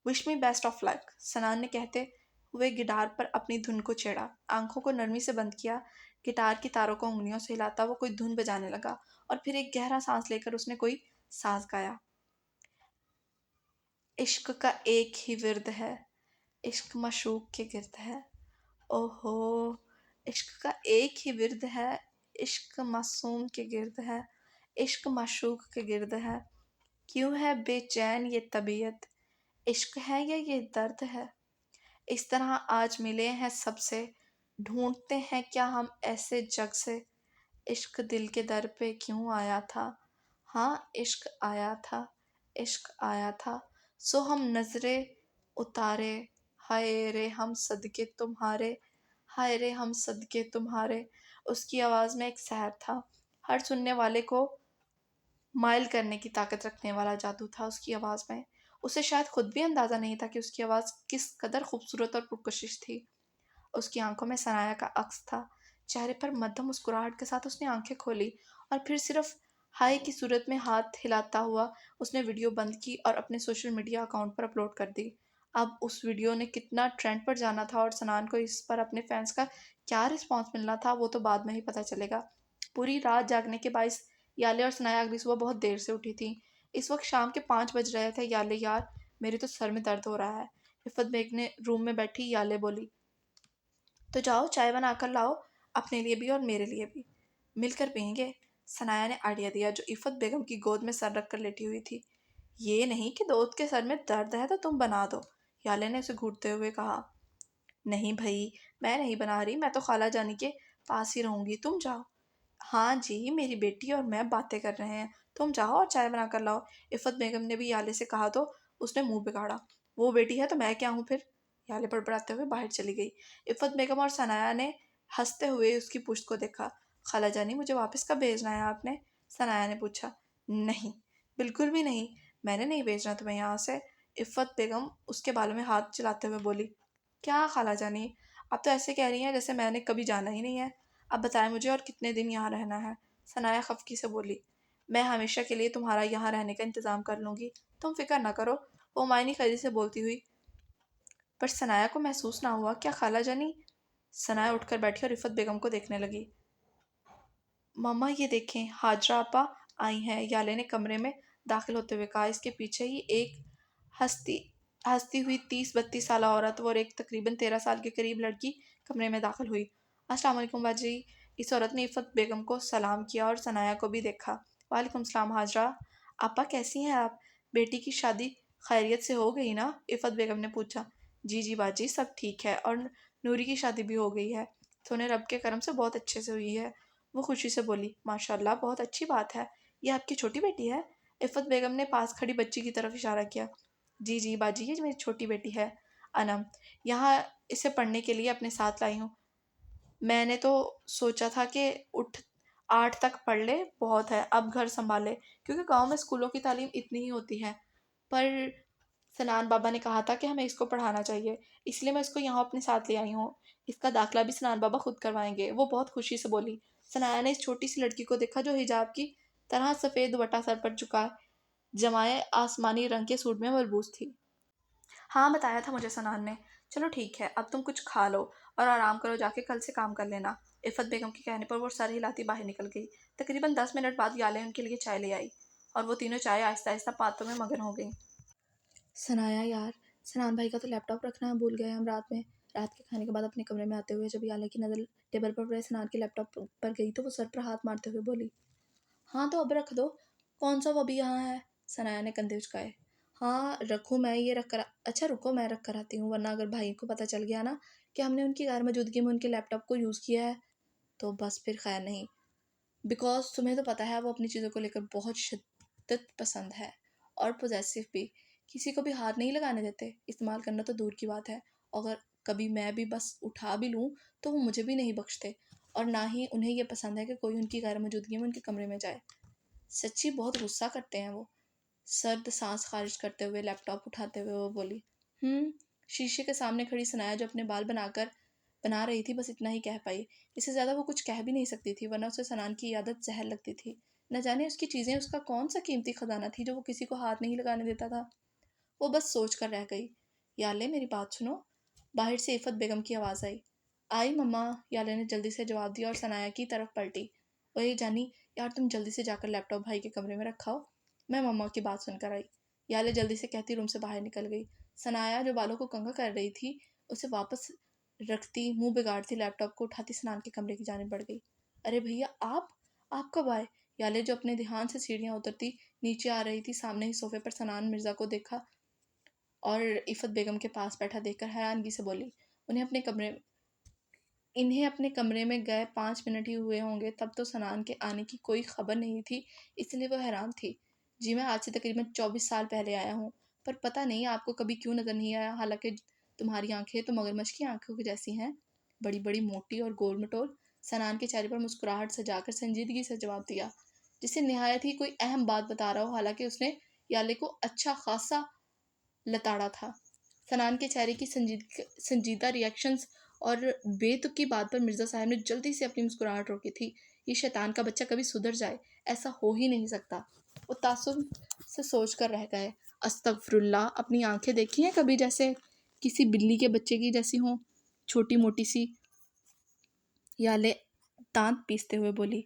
wish me best of luck, Sanan ने कहते हुए गिटार पर अपनी धुन को छेड़ा। आंखों को नरमी से बंद किया, गिटार की तारों को उंगलियों से हिलाता वो कोई धुन बजाने लगा, और फिर एक गहरा सांस लेकर उसने कोई साज गाया। इश्क का एक ही विर्द है, इश्क मशूक के गिर्द है। ओहो, इश्क का एक ही विर्द है, इश्क मासूम के गिर्द है, इश्क माशूक के गिर्द है। क्यों है बेचैन ये तबीयत, इश्क है या ये दर्द है? इस तरह आज मिले हैं सबसे, ढूंढते हैं क्या हम ऐसे जग से। इश्क दिल के दर पे क्यों आया था, हाँ इश्क आया था, इश्क आया था। सो हम नजरे उतारे हाय रे हम सदके तुम्हारे, हाय रे हम सदके तुम्हारे। उसकी आवाज़ में एक सहर था, हर सुनने वाले को माइल करने की ताकत रखने वाला जादू था उसकी आवाज़ में। उसे शायद खुद भी अंदाज़ा नहीं था कि उसकी आवाज़ किस कदर खूबसूरत और पुरकशिश थी। उसकी आंखों में सनाया का अक्स था। चेहरे पर मध्यम मुस्कुराहट के साथ उसने आंखें खोली और फिर सिर्फ हाय की सूरत में हाथ हिलाता हुआ उसने वीडियो बंद की और अपने सोशल मीडिया अकाउंट पर अपलोड कर दी। अब उस वीडियो ने कितना ट्रेंड पर जाना था और सनान को इस पर अपने फैंस का क्या रिस्पॉन्स मिलना था वो तो बाद में ही पता चलेगा। पूरी रात जागने के बायस याले और सनाया अगली सुबह बहुत देर से उठी थी। इस वक्त शाम के 5 बज रहे थे। याले यार, मेरे तो सर में दर्द हो रहा है। इफ़त बेग ने रूम में बैठी याले बोली। तो जाओ चाय बना कर लाओ, अपने लिए भी और मेरे लिए भी, मिलकर पियेंगे। सनाया ने आइडिया दिया जो इफ़त बेगम की गोद में सर रख कर लेटी हुई थी। ये नहीं कि दोस्त के सर में दर्द है तो तुम बना दो, याले ने उसे घूरते हुए कहा। नहीं भाई, मैं नहीं बना रही, मैं तो खाला जानी के पास ही रहूंगी, तुम जाओ। हाँ जी, मेरी बेटी और मैं बातें कर रहे हैं, तुम जाओ और चाय बना कर लाओ। इफ़त बेगम ने भी याले से कहा तो उसने मुंह बिगाड़ा। वो बेटी है तो मैं क्या हूँ फिर? याले बड़बड़ाते हुए बाहर चली गई। इफ़त बेगम और सनाया ने हंसते हुए उसकी पुश्त को देखा। खाला जानी, मुझे वापस कब भेजना है आपने? सनाया ने पूछा। नहीं, बिल्कुल भी नहीं, मैंने नहीं भेजना तुम्हें यहाँ से। इफ़त बेगम उसके बालों में हाथ चलाते हुए बोली। क्या खाला जानी, आप तो ऐसे कह रही हैं जैसे मैंने कभी जाना ही नहीं है। अब बताएं मुझे और कितने दिन यहाँ रहना है? सनाया खफकी से बोली। मैं हमेशा के लिए तुम्हारा यहाँ रहने का इंतज़ाम कर लूँगी, तुम फिक्र ना करो, वो मायनी खरी से बोलती हुई। पर सनाया को महसूस ना हुआ क्या खाला जानी? सनाया उठकर बैठी और इफ़त बेगम को देखने लगी। मम्मा ये देखें, हाजरा आपा आई हैं, याले ने कमरे में दाखिल होते हुए कहा। इसके पीछे ही एक हंसती हंसती हुई 30-32 साल औरत और एक तकरीबन 13 साल के करीब लड़की कमरे में दाखिल हुई। अस्सलाम वालेकुम बाजी। इस औरत ने इफ़त बेगम को सलाम किया और सनाया को भी देखा। वालेकुम सलाम हाजरा, आपा कैसी हैं आप? बेटी की शादी खैरियत से हो गई ना? इफ़त बेगम ने पूछा। जी जी बाजी, सब ठीक है और नूरी की शादी भी हो गई है, तो रब के करम से बहुत अच्छे से हुई है। वो खुशी से बोली। माशाल्लाह, बहुत अच्छी बात है। ये आपकी छोटी बेटी है? इफ़त बेगम ने पास खड़ी बच्ची की तरफ इशारा किया। जी जी बाजी, ये मेरी छोटी बेटी है अनम, यहाँ इसे पढ़ने के लिए अपने साथ लाई हूँ। मैंने तो सोचा था कि उठ 8 तक पढ़ ले, बहुत है, अब घर संभाले, क्योंकि गांव में स्कूलों की तालीम इतनी ही होती है। पर सनान बाबा ने कहा था कि हमें इसको पढ़ाना चाहिए, इसलिए मैं इसको यहाँ अपने साथ ले आई हूँ। इसका दाखिला भी सनान बाबा खुद करवाएंगे, वो बहुत खुशी से बोली। सनाया ने इस छोटी सी लड़की को देखा जो हिजाब की तरह सफ़ेद दुपट्टा सर पर झुका जमाए आसमानी रंग के सूट में मलबूस थी। हाँ, बताया था मुझे सनान ने। चलो ठीक है, अब तुम कुछ खा लो और आराम करो, जाके कल से काम कर लेना। इफ़त बेगम के कहने पर वो सर हिलाती बाहर निकल गई। तकरीबन 10 मिनट बाद याले उनके लिए चाय ले आई और वो तीनों चाय आहिस्ता आहिस्ता बातों में मगन हो गई। सनाया यार, सनान भाई का तो लैपटॉप रखना भूल गए हम रात के खाने के बाद अपने कमरे में आते हुए जब याले की नज़र टेबल पर पड़े सनान के लैपटॉप पर गई तो वो सर पर हाथ मारते हुए बोली। हाँ तो अब रख दो, कौन सा वो अभी यहाँ है? सनाया ने कंधे उचकाए। हाँ रखूँ, मैं ये रख कर अच्छा रुको, मैं रख कर आती हूँ, वरना अगर भाई को पता चल गया ना कि हमने उनकी गैर मौजूदगी में उनके लैपटॉप को यूज़ किया है तो बस फिर खैर नहीं। बिकॉज तुम्हें तो पता है वो अपनी चीज़ों को लेकर बहुत शिद्दत पसंद है और पोजेसिव भी, किसी को भी हाथ नहीं लगाने देते, इस्तेमाल करना तो दूर की बात है। अगर कभी मैं भी बस उठा भी लूँ तो वो मुझे भी नहीं बख्शते और ना ही उन्हें ये पसंद है कि कोई उनकी गैर मौजूदगी में उनके कमरे में जाए। सच्ची बहुत गुस्सा करते हैं वो। सर्द सांस खारिज करते हुए लैपटॉप उठाते हुए वो बोली। शीशे के सामने खड़ी सनाया जो अपने बाल बना रही थी बस इतना ही कह पाई। इससे ज़्यादा वो कुछ कह भी नहीं सकती थी, वरना उसे सनान की आदत जहर लगती थी। न जाने उसकी चीज़ें उसका कौन सा कीमती खजाना थी जो वो किसी को हाथ नहीं लगाने देता था। वो बस सोच कर रह गई। याले मेरी बात सुनो, बाहर से इफ़त बेगम की आवाज़ आई। आई मम्मा, याले ने जल्दी से जवाब दिया और सनाया की तरफ पलटी। वही जानी, यार तुम जल्दी से जाकर लैपटॉप भाई के कमरे में रखाओ, मैं मम्मा की बात सुनकर आई। याले जल्दी से कहती रूम से बाहर निकल गई। सनाया जो बालों को कंघा कर रही थी उसे वापस रखती मुंह बिगाड़ती लैपटॉप को उठाती सनान के कमरे की जानिब बढ़ गई। अरे भैया आप कब आए? याले जो अपने ध्यान से सीढ़ियाँ उतरती नीचे आ रही थी सामने ही सोफे पर सनान मिर्ज़ा को देखा और इफ़त बेगम के पास बैठा देखकर हैरानगी से बोली। इन्हें अपने कमरे में गए 5 मिनट ही हुए होंगे, तब तो सनान के आने की कोई खबर नहीं थी, इसलिए वो हैरान थी। जी मैं आज से तकरीबन 24 साल पहले आया हूँ, पर पता नहीं आपको कभी क्यों नज़र नहीं आया, हालांकि तुम्हारी आंखें तो मगरमच्छ की आंखों की जैसी हैं, बड़ी बड़ी, मोटी और गोल मटोल। सनान के चेहरे पर मुस्कुराहट सजाकर संजीदगी से जवाब दिया, जिसे निहायत ही कोई अहम बात बता रहा हो। हालांकि उसने याले को अच्छा खासा लताड़ा था। सनान के चेहरे की संजीदा रिएक्शंस और बेतुकी बात पर मिर्ज़ा साहब ने जल्दी से अपनी मुस्कुराहट रोकी थी। ये शैतान का बच्चा कभी सुधर जाए, ऐसा हो ही नहीं सकता। वो तासुब से सोच कर रह गए। अस्तगफुरुल्लाह, अपनी आंखें देखी हैं कभी, जैसे किसी बिल्ली के बच्चे की जैसी हों, छोटी मोटी सी। याले दांत पीसते हुए बोली।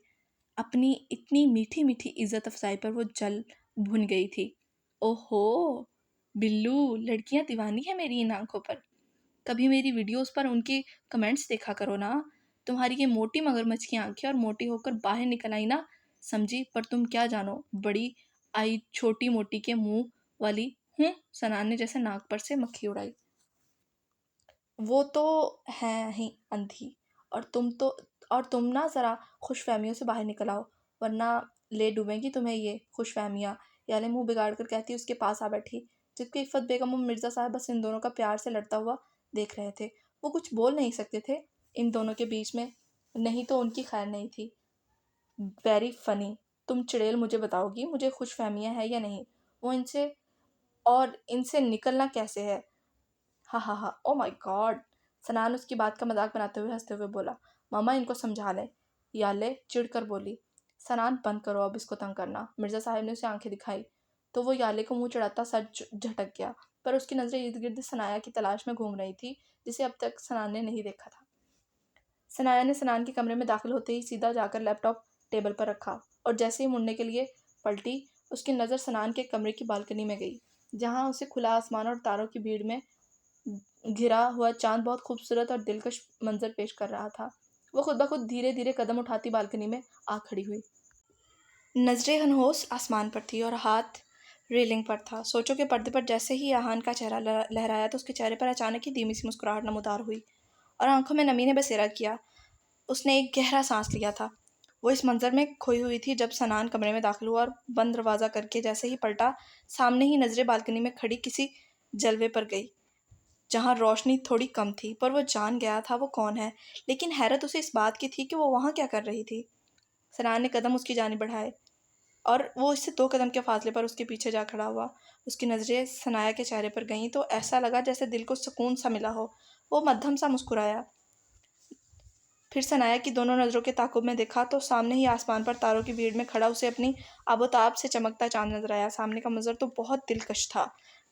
अपनी इतनी मीठी मीठी इज्जत अफजाई पर वो जल भुन गई थी। ओहो बिल्लू, लड़कियां दीवानी है मेरी इन आंखों पर। कभी मेरी वीडियोस पर उनके कमेंट्स देखा करो ना। तुम्हारी ये मोटी मगरमच्छ की आंखें और मोटी होकर बाहर निकल आई ना, समझी। पर तुम क्या जानो, बड़ी आई छोटी मोटी के मुंह वाली हूँ। सनान ने जैसे नाक पर से मक्खी उड़ाई। वो तो है ही अंधी। और तुम ना ज़रा खुशफहमियों से बाहर निकल आओ, वरना ले डूबेंगी तुम्हें ये खुशफहमियाँ। याले मुंह बिगाड़ कर कहती उसके पास आ बैठी, जबकि इफ़्फ़त बेगम और मिर्ज़ा साहब बस इन दोनों का प्यार से लड़ता हुआ देख रहे थे। वो कुछ बोल नहीं सकते थे इन दोनों के बीच में, नहीं तो उनकी खैर नहीं थी। Very funny. तुम चुड़ैल मुझे बताओगी मुझे खुशफहमियाँ है या नहीं, वो इनसे और इनसे निकलना कैसे है। हा हा हा, ओ माय गॉड। सनान उसकी बात का मजाक बनाते हुए हंसते हुए बोला। मामा इनको समझा लें, याले चिढ़कर बोली। सनान बंद करो अब इसको तंग करना। मिर्ज़ा साहिब ने उसे आंखें दिखाई तो वो याले को मुंह चढ़ाता सर झटक गया, पर उसकी नज़रें इर्द गिर्द सनाया की तलाश में घूम रही थी, जिसे अब तक सनान ने नहीं देखा था। सनाया ने सनान के कमरे में दाखिल होते ही सीधा जाकर लैपटॉप टेबल पर रखा और जैसे ही मुड़ने के लिए पलटी, उसकी नज़र सनान के कमरे की बालकनी में गई, जहाँ उसे खुला आसमान और तारों की भीड़ में घिरा हुआ चांद बहुत खूबसूरत और दिलकश मंजर पेश कर रहा था। वो खुद ब खुद धीरे धीरे कदम उठाती बालकनी में आ खड़ी हुई। नजरें हनहोस आसमान पर थी और हाथ रेलिंग पर था। सोचो के पर्दे पर जैसे ही आहान का चेहरा लहराया तो उसके चेहरे पर अचानक ही धीमी सी मुस्कुराहट नमूदार हुई और आंखों में नमी ने बसेरा किया। उसने एक गहरा सांस लिया था। वो इस मंजर में खोई हुई थी जब सनान कमरे में दाखिल हुआ और बंद दरवाज़ा करके जैसे ही पलटा, सामने ही नजरें बालकनी में खड़ी किसी जलवे पर गई, जहाँ रोशनी थोड़ी कम थी, पर वो जान गया था वो कौन है। लेकिन हैरत उसे इस बात की थी कि वो वहाँ क्या कर रही थी। सनान ने कदम उसकी जानिब बढ़ाए और वो इससे 2 कदम के फासले पर उसके पीछे जा खड़ा हुआ। उसकी नज़रें सनाया के चेहरे पर गईं तो ऐसा लगा जैसे दिल को सुकून सा मिला हो। वो मद्धम सा मुस्कुराया, फिर सनाया की दोनों नज़रों के ताक़ुब में देखा तो सामने ही आसमान पर तारों की भीड़ में खड़ा उसे अपनी आबोताब से चमकता चांद नजर आया। सामने का मंजर तो बहुत दिलकश था,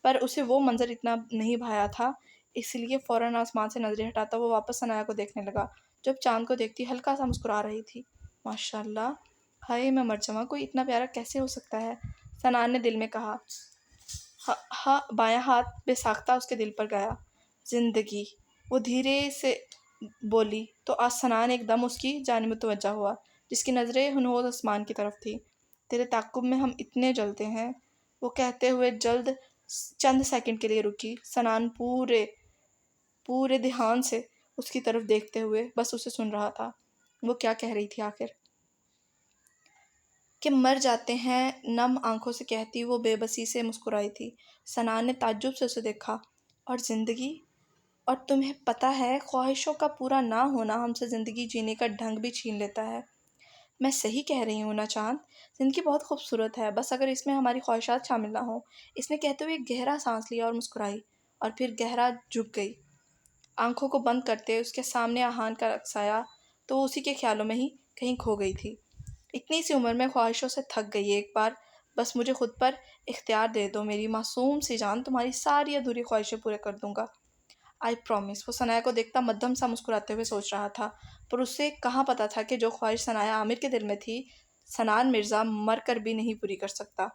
पर उसे वो मंजर इतना नहीं भाया था, इसलिए फ़ौरन आसमान से नज़रें हटाता वो वापस सनाया को देखने लगा, जब चांद को देखती हल्का सा मुस्कुरा रही थी। माशाल्लाह, हाय मैं मर जाऊँ, कोई इतना प्यारा कैसे हो सकता है, सनान ने दिल में कहा। हाँ, बायां हाथ बेसाख्ता उसके दिल पर गया। जिंदगी, वो धीरे से बोली तो आज सनान एकदम उसकी जानिब मुतवज्जा हुआ, जिसकी नज़रें हनोज आसमान की तरफ थी। तेरे ताक़ुब में हम इतने जलते हैं, वो कहते हुए जल्द चंद सेकंड के लिए रुकी। सनान पूरे पूरे ध्यान से उसकी तरफ देखते हुए बस उसे सुन रहा था। वो क्या कह रही थी आखिर। कि मर जाते हैं, नम आंखों से कहती वो बेबसी से मुस्कुराई थी। सनान ने ताज्जुब से उसे देखा। और ज़िंदगी, और तुम्हें पता है ख्वाहिशों का पूरा ना होना हमसे ज़िंदगी जीने का ढंग भी छीन लेता है। मैं सही कह रही हूँ ना चाँद, ज़िंदगी बहुत खूबसूरत है, बस अगर इसमें हमारी ख्वाहिशात शामिल ना हो। इसने कहते हुए एक गहरा सांस लिया और मुस्कुराई, और फिर गहरा झुक गई। आंखों को बंद करते उसके सामने आहान का रक्स आया तो वो उसी के ख्यालों में ही कहीं खो गई थी। इतनी सी उम्र में ख्वाहिशों से थक गई एक बार, बस मुझे खुद पर इख्तियार दे दो मेरी मासूम सी जान, तुम्हारी सारी अधूरी ख्वाहिशें पूरे कर दूंगा। I promise. वो सनाया को देखता मद्धम सा मुस्कुराते हुए सोच रहा था, पर उसे कहाँ पता था कि जो ख्वाहिश सनाया आमिर के दिल में थी, सनान मिर्ज़ा मर कर भी नहीं पूरी कर सकता।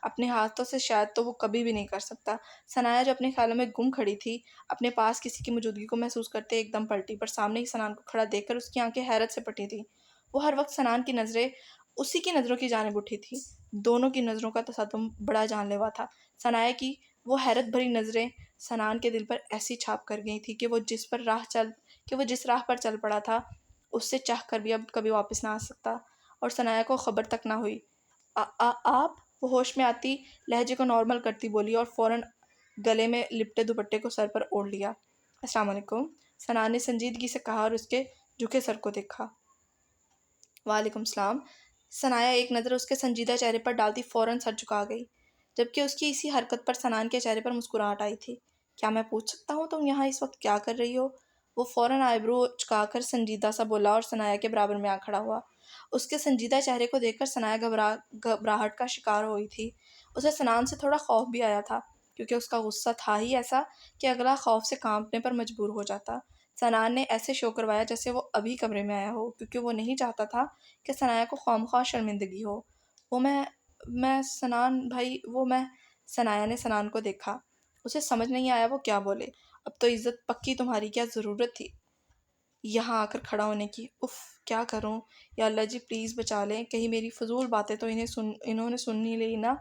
अपने हाथों से शायद तो वो कभी भी नहीं कर सकता। सनाया जो अपने ख्यालों में गुम खड़ी थी, अपने पास किसी की मौजूदगी को महसूस करते एकदम पलटी, पर सामने ही सनान को खड़ा देखकर उसकी आंखें हैरत से फटी थी। वो हर वक्त सनान की नज़रें उसी की नज़रों की जानिब उठी थी। दोनों की नज़रों का तसादुम बड़ा जानलेवा था। सनाया की वो हैरत भरी नज़रें सनान के दिल पर ऐसी छाप कर गई थी कि वो जिस राह पर चल पड़ा था, उससे चाह कर भी अब कभी वापस ना आ सकता। और सनाया को खबर तक ना हुई। आप, वो होश में आती लहजे को नॉर्मल करती बोली और फ़ौरन गले में लिपटे दुपट्टे को सर पर ओढ़ लिया। अस्सलाम वालेकुम, सनान ने संजीदगी से कहा और उसके झुके सर को देखा। वालेकुम सलाम। सनाया एक नज़र उसके संजीदा चेहरे पर डालती फ़ौरन सर झुका गई, जबकि उसकी इसी हरकत पर सनान के चेहरे पर मुस्कुराहट आई थी। क्या मैं पूछ सकता हूँ तुम यहाँ इस वक्त क्या कर रही हो? वो फ़ौरन आईब्रो झुकाकर संजीदा सा बोला और सनाया के बराबर में आ खड़ा हुआ। उसके संजीदा चेहरे को देखकर सनाया घबराहट का शिकार हुई थी। उसे सनान से थोड़ा खौफ भी आया था, क्योंकि उसका गुस्सा था ही ऐसा कि अगला खौफ से कांपने पर मजबूर हो जाता। सनान ने ऐसे शो करवाया जैसे वो अभी कमरे में आया हो, क्योंकि वो नहीं चाहता था कि सनाया को ख्वामख्वाह शर्मिंदगी हो। वो मैं सनान भाई वो मैं सनाया ने सनान को देखा। उसे समझ नहीं आया वो क्या बोले। अब तो इज्जत पक्की तुम्हारी, क्या ज़रूरत थी यहाँ आकर खड़ा होने की? उफ़, क्या करूँ? या अल्लाह जी प्लीज़ बचा लें, कहीं मेरी फ़जूल बातें तो इन्होंने सुन ही ली ना।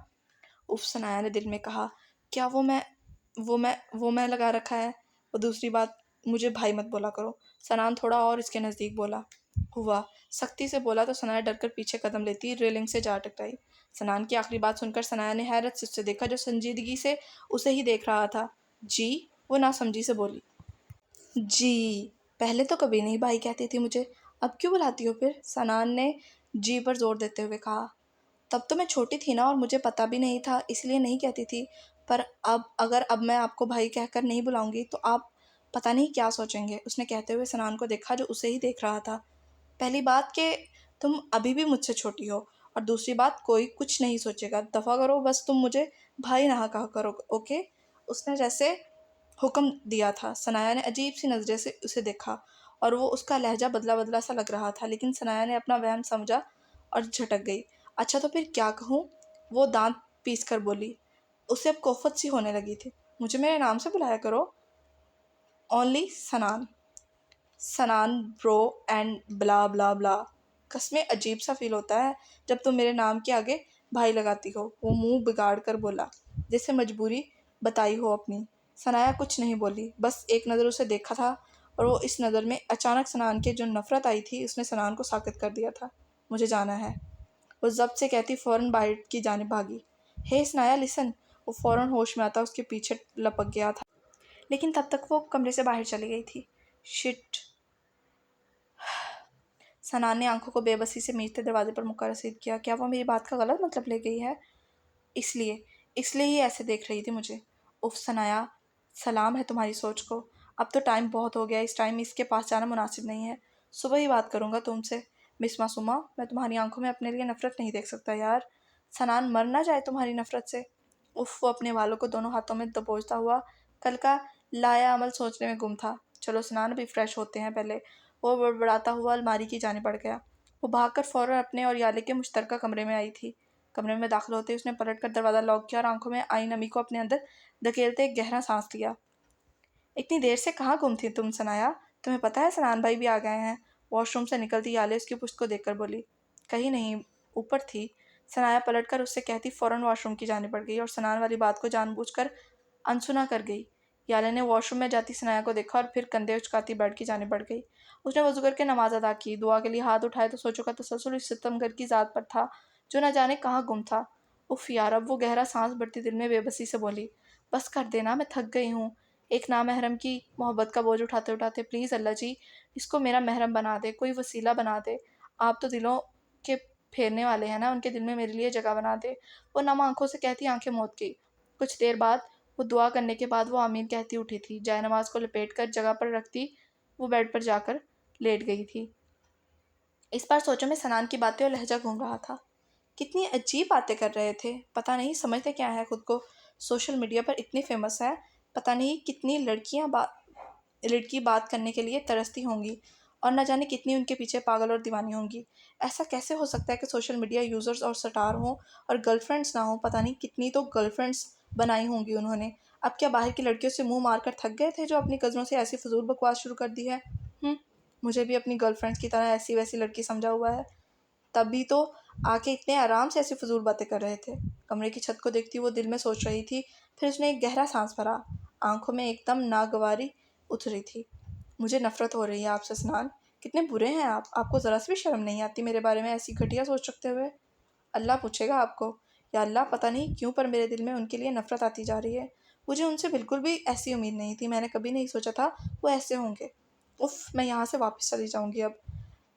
उफ़, सनाया ने दिल में कहा। क्या वो मैं लगा रखा है? और दूसरी बात, मुझे भाई मत बोला करो। सनान थोड़ा और इसके नज़दीक बोला। हुआ सख्ती से बोला तो सनाया डरकर पीछे कदम लेती रेलिंग से जा टकराई। सनान की आखिरी बात सुनकर सनाया ने हैरत से उससे देखा, जो संजीदगी से उसे ही देख रहा था। जी? वो नासमझी से बोली। जी, पहले तो कभी नहीं भाई कहती थी मुझे, अब क्यों बुलाती हो फिर? सनान ने जी पर जोर देते हुए कहा। तब तो मैं छोटी थी ना और मुझे पता भी नहीं था, इसलिए नहीं कहती थी। पर अब मैं आपको भाई कहकर नहीं बुलाऊंगी तो आप पता नहीं क्या सोचेंगे। उसने कहते हुए सनान को देखा, जो उसे ही देख रहा था। पहली बात कि तुम अभी भी मुझसे छोटी हो, और दूसरी बात, कोई कुछ नहीं सोचेगा। दफ़ा करो बस, तुम मुझे भाई ना कहा करो, ओके? उसने जैसे हुक्म दिया था। सनाया ने अजीब सी नज़रें से उसे देखा, और वो उसका लहजा बदला बदला सा लग रहा था, लेकिन सनाया ने अपना वहम समझा और झटक गई। अच्छा तो फिर क्या कहूँ? वो दांत पीस कर बोली। उसे अब कोफत सी होने लगी थी। मुझे मेरे नाम से बुलाया करो, ओनली सनान। सनान ब्रो एंड ब्ला ब्ला ब्ला। कसमें अजीब सा फील होता है जब तुम मेरे नाम के आगे भाई लगाती हो। वो मुंह बिगाड़ कर बोला, जैसे मजबूरी बताई हो अपनी। सनाया कुछ नहीं बोली, बस एक नज़र उसे देखा था, और वो इस नज़र में अचानक सनान के जो नफ़रत आई थी उसने सनान को साकित कर दिया था। मुझे जाना है, वो ज़ब्त से कहती फ़ौरन बाहर की जानिब भागी। हे सनाया लिसन। वो फ़ौरन होश में आता उसके पीछे लपक गया था, लेकिन तब तक वो कमरे से बाहर चली गई थी। शिट। सनान ने आंखों को बेबसी से मीचते दरवाजे पर मुक्का रसीद किया। क्या वो मेरी बात का गलत मतलब ले गई है? इसलिए इसलिए ही ऐसे देख रही थी मुझे। उफ सनाया, सलाम है तुम्हारी सोच को। अब तो टाइम बहुत हो गया, इस टाइम इसके पास जाना मुनासिब नहीं है। सुबह ही बात करूँगा तुमसे। मिस मासूमा, मैं तुम्हारी आंखों में अपने लिए नफ़रत नहीं देख सकता यार। सनान मर ना जाए तुम्हारी नफ़रत से। उफ, वो अपने वालों को दोनों हाथों में दबोचता हुआ कल का लाया अमल सोचने में गुम था। चलो सनान, भी फ्रेश होते हैं पहले। वो बड़बड़ाता हुआ अलमारी की जाने बढ़ गया। वो भागकर फ़ौरन अपने और याले के मुश्तरका कमरे में आई थी। कमरे में दाखिल होते ही उसने पलटकर दरवाज़ा लॉक किया और आंखों में आई नमी को अपने अंदर धकेलते एक गहरा सांस लिया। इतनी देर से कहाँ गुम थी तुम सनाया? तुम्हें पता है सनान भाई भी आ गए हैं? वॉशरूम से निकलती याले उसकी पुश्त को देखकर बोली। कहीं नहीं, ऊपर थी। सनाया पलटकर उससे कहती फ़ौरन वॉशरूम की जाने पड़ गई और सनान वाली बात को जानबूझकर अनसुना कर गई। याले ने वॉशरूम में जाती सनाया को देखा और फिर कंधे उचकाती बेड की जाने बढ़ गई। उसने वज़ू करके नमाज अदा की। दुआ के लिए हाथ उठाए तो सोचों का तसलसल इस सितमगर की ज़ात पर था, जो न जाने कहाँ गुम था। उफ़ यार, अब वो गहरा सांस भरती दिल में बेबसी से बोली। बस कर देना, मैं थक गई हूँ एक नामहरम की मोहब्बत का बोझ उठाते उठाते। प्लीज़ अल्लाह जी, इसको मेरा महरम बना दे, कोई वसीला बना दे। आप तो दिलों के फेरने वाले हैं ना, उनके दिल में मेरे लिए जगह बना दे। वो नम आंखों से कहती आंखें मौत गई। कुछ देर बाद वो दुआ करने के बाद वो आमीन कहती उठी थी। जाय नमाज को लपेट कर जगह पर रखती वो बेड पर जाकर लेट गई थी। इस बार सोचों में सनान की बातें और लहजा घूम रहा था। कितनी अजीब बातें कर रहे थे, पता नहीं समझते क्या है खुद को। सोशल मीडिया पर इतनी फेमस है, पता नहीं कितनी लड़की बात करने के लिए तरसती होंगी, और न जाने कितनी उनके पीछे पागल और दीवानी होंगी। ऐसा कैसे हो सकता है कि सोशल मीडिया यूज़र्स और स्टार हों और गर्लफ्रेंड्स ना हों? पता नहीं कितनी तो गर्लफ्रेंड्स बनाई होंगी उन्होंने। अब क्या बाहर की लड़कियों से मुंह मारकर थक गए थे, जो अपनी कज़नों से ऐसी फजूल बकवास शुरू कर दी है? मुझे भी अपनी गर्लफ्रेंड्स की तरह ऐसी वैसी लड़की समझा हुआ है, तभी तो आके इतने आराम से ऐसी फजूल बातें कर रहे थे। कमरे की छत को देखती वो दिल में सोच रही थी। फिर उसने एक गहरा सांस भरा। आंखों में एकदम नागवारी उतरी थी। मुझे नफरत हो रही है आपसे सनान। कितने बुरे हैं आप। आपको ज़रा सी भी शर्म नहीं आती मेरे बारे में ऐसी घटिया सोच रखते हुए? अल्लाह पूछेगा आपको। या अल्लाह, पता नहीं क्यों पर मेरे दिल में उनके लिए नफरत आती जा रही है। मुझे उनसे बिल्कुल भी ऐसी उम्मीद नहीं थी, मैंने कभी नहीं सोचा था वो ऐसे होंगे। उफ़, मैं यहाँ से वापस चली जाऊँगी अब।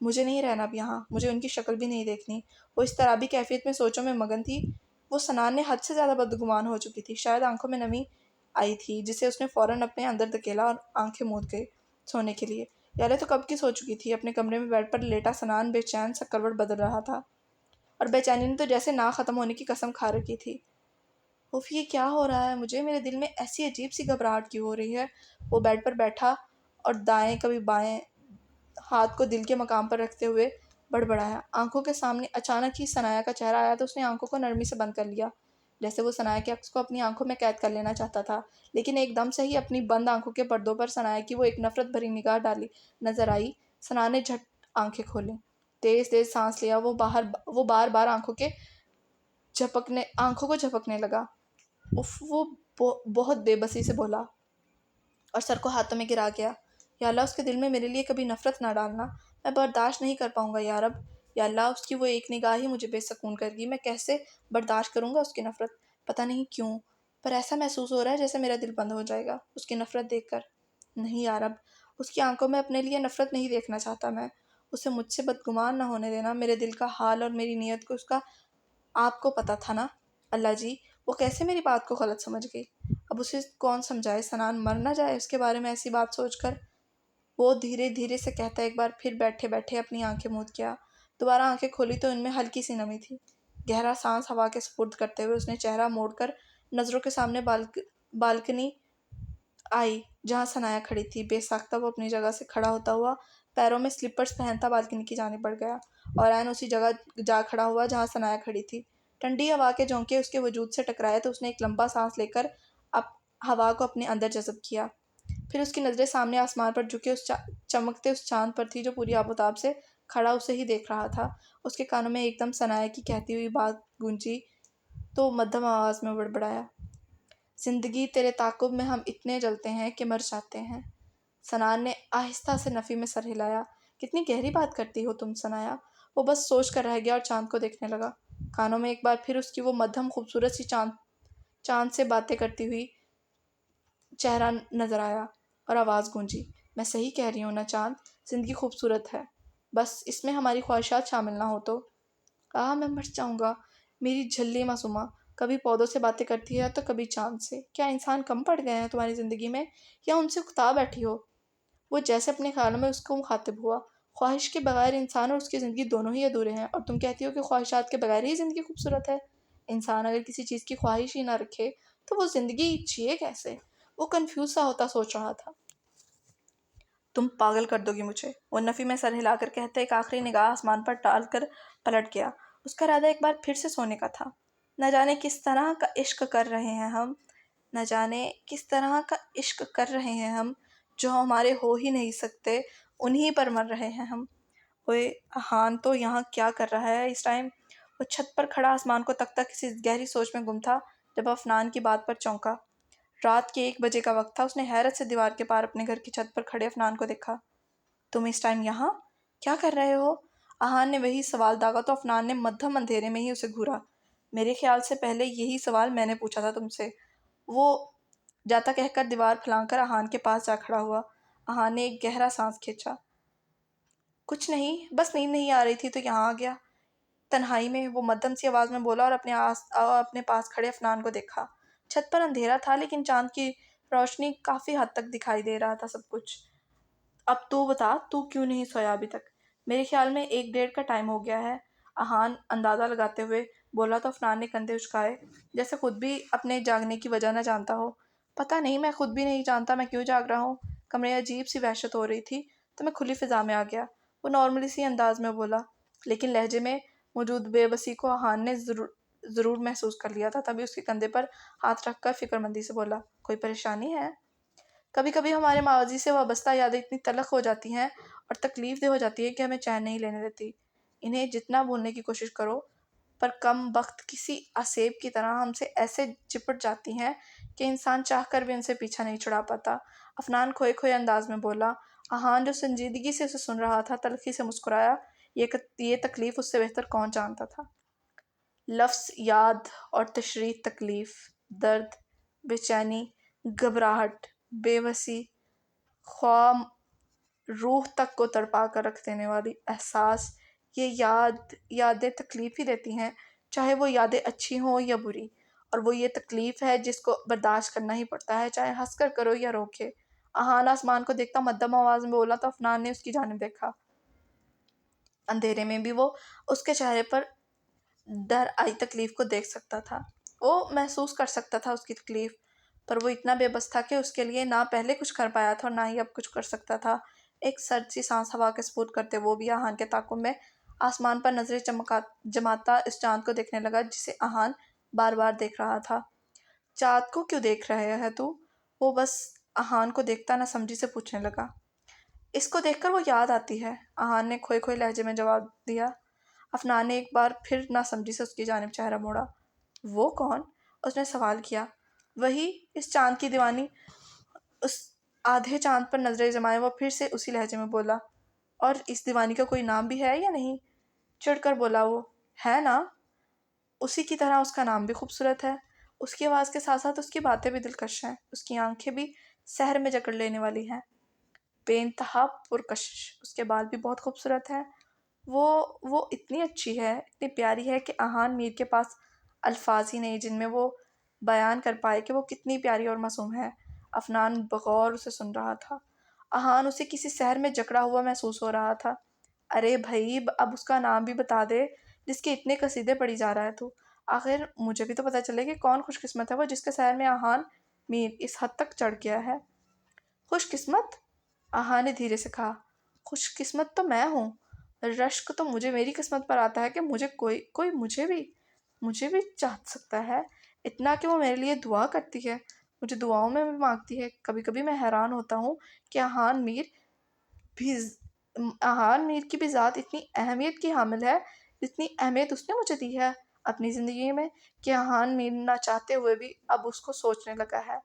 मुझे नहीं रहना अब यहाँ, मुझे उनकी शक्ल भी नहीं देखनी। वो इस तरह भी कैफ़ियत में सोचों में मगन थी। वो सनान ने हद से ज़्यादा बदगुमान हो चुकी थी। शायद आंखों में नमी आई थी, जिसे उसने फ़ौरन अपने अंदर धकेला और आंखें मूंद गई सोने के लिए। याले तो कब की सो चुकी थी। अपने कमरे में बेड पर लेटा सनान बेचैन सा करवट बदल रहा था, और बेचैनी ने तो जैसे ना ख़त्म होने की कसम खा रखी थी। उफ़, ये क्या हो रहा है मुझे? मेरे दिल में ऐसी अजीब सी घबराहट क्यों हो रही है? वो बेड पर बैठा और दाएं कभी बाएं हाथ को दिल के मकाम पर रखते हुए बड़बड़ाया। आंखों के सामने अचानक ही सनाया का चेहरा आया तो उसने आंखों को नरमी से बंद कर लिया, जैसे वो सनाया के अक्स को अपनी आंखों में कैद कर लेना चाहता था। लेकिन एकदम से ही अपनी बंद आंखों के पर्दों पर सनाया की वो एक नफरत भरी निगाह डाली नजर आई। सनाया ने झट आंखें खोली, तेज तेज सांस लिया। वो बार बार आंखों को झपकने लगा। उफ, वो बहुत बेबसी से बोला और सर को हाथों में गिरा गया। या अल्लाह, उसके दिल में मेरे लिए कभी नफरत ना डालना, मैं बर्दाश्त नहीं कर पाऊंगा यार अब। या अल्लाह, उसकी वो एक निगाह ही मुझे बेसकून कर गई। मैं कैसे बर्दाश्त करूंगा उसकी नफरत? पता नहीं क्यों, पर ऐसा महसूस हो रहा है जैसे मेरा दिल बंद हो जाएगा उसकी नफरत देखकर। नहीं यार, अब उसकी आंखों में अपने लिए नफरत नहीं देखना चाहता मैं। उसे मुझसे बदगुमान ना होने देना। मेरे दिल का हाल और मेरी नीयत को उसका आपको पता था ना अल्लाह जी। वो कैसे मेरी बात को गलत समझ गई? अब उसे कौन समझाए? सनान मर ना जाए उसके बारे में ऐसी बात सोचकर। वो धीरे धीरे से कहता एक बार फिर बैठे बैठे अपनी आंखें मूंद किया। दोबारा आंखें खोली तो इनमें हल्की सी नमी थी। गहरा सांस हवा के सुपुर्द करते हुए उसने चेहरा मोड़कर नजरों के सामने बालकनी आई, जहाँ सनाया खड़ी थी। बेसाख्ता वो अपनी जगह से खड़ा होता हुआ पैरों में स्लीपर्स पहनता बालकनी की जाने बढ़ गया, और ऐन उसी जगह जा खड़ा हुआ जहाँ सनाया खड़ी थी। ठंडी हवा के झोंके उसके वजूद से टकराए तो उसने एक लंबा सांस लेकर अब हवा को अपने अंदर जज़ब किया। फिर उसकी नज़रें सामने आसमान पर झुके चमकते उस चांद पर थी जो पूरी आबोताब से खड़ा उसे ही देख रहा था। उसके कानों में एकदम सनाया की कहती हुई बात गूंजी तो मध्यम आवाज़ में बड़बड़ाया, जिंदगी तेरे ताकुब में हम इतने जलते हैं कि मर जाते हैं। सनान ने आहिस्ता से नफ़ी में सर हिलाया। कितनी गहरी बात करती हो तुम सनाया। वो बस सोच कर रह गया और चांद को देखने लगा। कानों में एक बार फिर उसकी वो मध्यम खूबसूरत सी चांद चांद से बातें करती हुई चेहरा नजर आया, और आवाज़ गूंजी, मैं सही कह रही हूँ ना चांद? जिंदगी खूबसूरत है, बस इसमें हमारी ख्वाहिशात शामिल ना हो तो। मैं मर जाऊंगा। मेरी झल्ली मासूमा कभी पौधों से बातें करती है तो कभी चांद से। क्या इंसान कम पड़ गए हैं तुम्हारी ज़िंदगी में, या उनसे उकता बैठी हो? वो जैसे अपने ख्यालों में उसको मुखातिब हुआ। ख्वाहिश के बगैर इंसान और उसकी ज़िंदगी दोनों ही अधूरे हैं, और तुम कहती हो कि ख्वाहिशात के बगैर ही ज़िंदगी खूबसूरत है। इंसान अगर किसी चीज़ की ख्वाहिश ही ना रखे तो वो ज़िंदगी जिए कैसे? वो कंफ्यूज सा होता सोच रहा था। तुम पागल कर दोगी मुझे, वो नफ़ी में सर हिलाकर कहते एक आखिरी निगाह आसमान पर डाल कर पलट गया। उसका इरादा एक बार फिर से सोने का था। न जाने किस तरह का इश्क कर रहे हैं हम, न जाने किस तरह का इश्क कर रहे हैं हम, जो हमारे हो ही नहीं सकते, उन्हीं पर मर रहे हैं हम। ओए, हान तो यहाँ क्या कर रहा है इस टाइम? वो छत पर खड़ा आसमान को तकता किसी गहरी सोच में गुम था जब अफनान की बात पर चौंका। रात के 1 बजे का वक्त था। उसने हैरत से दीवार के पार अपने घर की छत पर खड़े अफनान को देखा। तुम इस टाइम यहाँ क्या कर रहे हो? आहान ने वही सवाल दागा तो अफनान ने मध्यम अंधेरे में ही उसे घूरा। मेरे ख्याल से पहले यही सवाल मैंने पूछा था तुमसे, वो जाता कहकर दीवार फलांकर आहान के पास जा खड़ा हुआ। आहान ने एक गहरा सांस खींचा। कुछ नहीं, बस नींद नहीं आ रही थी तो यहाँ आ गया, तन्हाई में वो मध्यम सी आवाज़ में बोला, और अपने पास खड़े अफनान को देखा। छत पर अंधेरा था लेकिन चांद की रोशनी काफ़ी हद तक दिखाई दे रहा था सब कुछ। अब तू बता, तू क्यों नहीं सोया अभी तक? मेरे ख्याल में 1 डेढ़ का टाइम हो गया है, आहान अंदाज़ा लगाते हुए बोला तो अफनान ने कंधे उचकाए, जैसे खुद भी अपने जागने की वजह न जानता हो। पता नहीं, मैं खुद भी नहीं जानता मैं क्यों जाग रहा हूँ। कमरे अजीब सी वहशत हो रही थी तो मैं खुली फिजा में आ गया, वो नॉर्मली सी अंदाज में बोला, लेकिन लहजे में मौजूद बेबसी को आहान ने ज़रूर महसूस कर लिया था। तभी उसके कंधे पर हाथ रखकर फिक्रमंदी से बोला, कोई परेशानी है? कभी कभी हमारे माजी से वाबस्ता यादें इतनी तलख हो जाती हैं और तकलीफ हो जाती है कि हमें चैन नहीं लेने देती। इन्हें जितना भूलने की कोशिश करो, पर कम वक्त किसी असेब की तरह हमसे ऐसे चिपट जाती हैं कि इंसान चाहकर भी उनसे पीछा नहीं छुड़ा पाता। अफनान खोए खोए अंदाज में बोला। आहान जो संजीदगी से उसे सुन रहा था तलखी से मुस्कुराया। ये तकलीफ उससे बेहतर कौन जानता था। लफ्ज़, याद और तशरीह, तकलीफ, दर्द, बेचैनी, घबराहट, बेबसी, ख्वाम, रूह तक को तड़पा कर रख देने वाली एहसास। ये यादें तकलीफ़ ही देती हैं, चाहे वो यादें अच्छी हों या बुरी। और वो ये तकलीफ़ है जिसको बर्दाश्त करना ही पड़ता है, चाहे हंस कर करो या रोके। आहान आसमान को देखता मध्यम आवाज़ में बोला तो अफनान ने उसकी जानिब देखा। अंधेरे में भी वो उसके चेहरे पर डर आई तकलीफ़ को देख सकता था। वो महसूस कर सकता था उसकी तकलीफ़, पर वो इतना बेबस था कि उसके लिए ना पहले कुछ कर पाया था और ना ही अब कुछ कर सकता था। एक सर्द सी सांस हवा के सपुर्द करते वो भी आहान के ताक़ुब में आसमान पर नजरें चमका जमाता इस चांद को देखने लगा जिसे आहान बार बार देख रहा था। चांद को क्यों देख रहा है तू? वो बस आहान को देखता ना समझी से पूछने लगा। इसको देखकर वो याद आती है, आहान ने खोए खोए लहजे में जवाब दिया। अफनान ने एक बार फिर ना समझी से उसकी जानिब चेहरा मोड़ा। वो कौन? उसने सवाल किया। वही, इस चांद की दीवानी। उस आधे चांद पर नजरें जमाए वो फिर से उसी लहजे में बोला। और इस दीवानी का कोई नाम भी है या नहीं? चिढ़कर बोला वो। है ना? उसी की तरह उसका नाम भी खूबसूरत है। उसकी आवाज़ के साथ साथ उसकी बातें भी दिलकश हैं, उसकी आंखें भी सहर में जकड़ लेने वाली हैं। बेइंतहा पुरकशिश, उसके बाल भी बहुत खूबसूरत हैं। वो इतनी अच्छी है, इतनी प्यारी है कि आहान मीर के पास अल्फाज ही नहीं जिनमें वो बयान कर पाए कि वो कितनी प्यारी और मासूम है। अफनान बगौर उसे सुन रहा था। आहान उसे किसी शहर में जकड़ा हुआ महसूस हो रहा था। अरे भाई, अब उसका नाम भी बता दे जिसके इतने कसीदे पढ़ी जा रहा है तू। आखिर मुझे भी तो पता चले कि कौन खुशकिस्मत है वो जिसके शहर में आहान मीर इस हद तक चढ़ गया है। खुशकिस्मत? आहा ने धीरे से कहा। खुशकिस्मत तो मैं हूँ। रश्क तो मुझे मेरी किस्मत पर आता है कि मुझे कोई कोई मुझे भी चाह सकता है। इतना कि वो मेरे लिए दुआ करती है, मुझे दुआओं में भी मांगती है। कभी कभी मैं हैरान होता हूँ कि भी आहान मीर की भी ज़ात इतनी अहमियत की हामिल है जितनी अहमियत उसने मुझे दी है अपनी ज़िंदगी में, कि आहान मीर ना चाहते हुए भी अब उसको सोचने लगा है,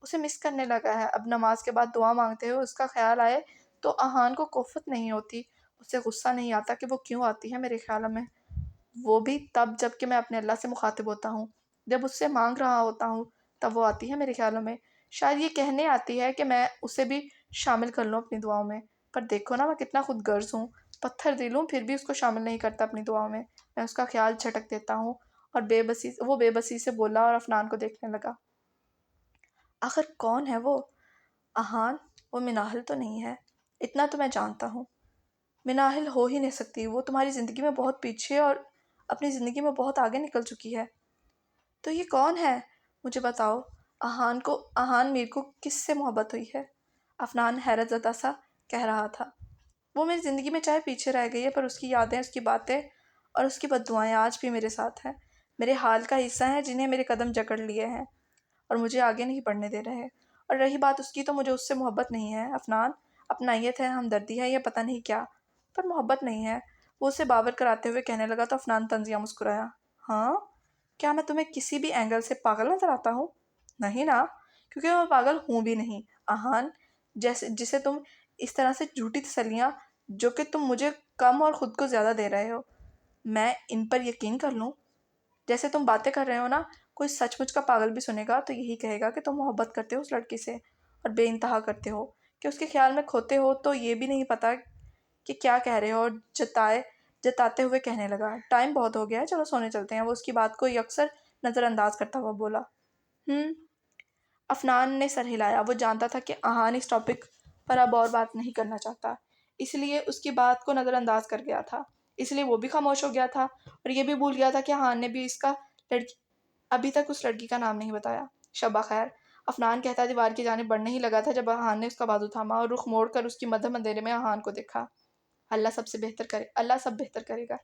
उसे मिस करने लगा है। अब नमाज के बाद दुआ मांगते हुए उसका ख्याल आए तो आहान को कोफत नहीं होती, उसे गुस्सा नहीं आता कि वो क्यों आती है मेरे ख्याल में। वो भी तब जब कि मैं अपने अल्लाह से मुखातिब होता हूँ, जब उससे मांग रहा होता हूँ तब वो आती है मेरे ख्यालों में। शायद ये कहने आती है कि मैं उसे भी शामिल कर लूँ अपनी दुआओं में, पर देखो ना मैं कितना खुद गर्ज हूँ, पत्थर दिल हूँ, फिर भी उसको शामिल नहीं करता अपनी दुआओं में। मैं उसका ख्याल झटक देता हूँ। और बेबसी से बोला और अफनान को देखने लगा। आखिर कौन है वो? आहान, वो मिनाहल तो नहीं है, इतना तो मैं जानता हूँ। मिनाहिल हो ही नहीं सकती, वो तुम्हारी ज़िंदगी में बहुत पीछे और अपनी ज़िंदगी में बहुत आगे निकल चुकी है। तो ये कौन है? मुझे बताओ। आहान मीर को किससे मोहब्बत हुई है? अफनान हैरत ज़दा सा कह रहा था। वो मेरी ज़िंदगी में चाहे पीछे रह गई है, पर उसकी यादें, उसकी बातें और उसकी बद्दुआएं आज भी मेरे साथ हैं, मेरे हाल का हिस्सा हैं जिन्हें मेरे कदम जकड़ लिए हैं और मुझे आगे नहीं बढ़ने दे रहे। और रही बात उसकी, तो मुझे उससे मोहब्बत नहीं है अफनान। अपनायत है, हमदर्दी है, या पता नहीं क्या, पर मोहब्बत नहीं है। वो उसे बावर कराते हुए कहने लगा तो अफनान तंजिया मुस्कुराया। हाँ? क्या मैं तुम्हें किसी भी एंगल से पागल नजर आता हूँ? नहीं ना, क्योंकि मैं पागल हूँ भी नहीं। आहान, जैसे जिसे तुम इस तरह से झूठी तसल्लियाँ जो कि तुम मुझे कम और खुद को ज़्यादा दे रहे हो, मैं इन पर यकीन कर लूँ? जैसे तुम बातें कर रहे हो ना, कोई सचमुच का पागल भी सुनेगा तो यही कहेगा कि तुम मोहब्बत करते हो उस लड़की से और बेइंतहा करते हो, कि उसके ख्याल में खोते हो, तो ये भी नहीं पता कि क्या कह रहे हो। और जताते हुए कहने लगा, टाइम बहुत हो गया है, चलो सोने चलते हैं। वो उसकी बात को अक्सर नज़रअंदाज करता हुआ बोला। हम्म। अफनान ने सर हिलाया। वो जानता था कि आहान इस टॉपिक पर अब और बात नहीं करना चाहता, इसलिए उसकी बात को नज़रअंदाज कर गया था। इसलिए वो भी खामोश हो गया था और ये भी भूल गया था कि आहान ने भी इसका लड़की अभी तक उस लड़की का नाम नहीं बताया। शब्बा खैर, अफनान कहता दीवार की जानिब बढ़ने ही लगा था जब आहान ने उसका बाजू थामा और रुख मोड़ कर उसकी मध्यम अंधेरे में आहान को देखा। अल्लाह सबसे बेहतर करे, अल्लाह सब बेहतर करेगा,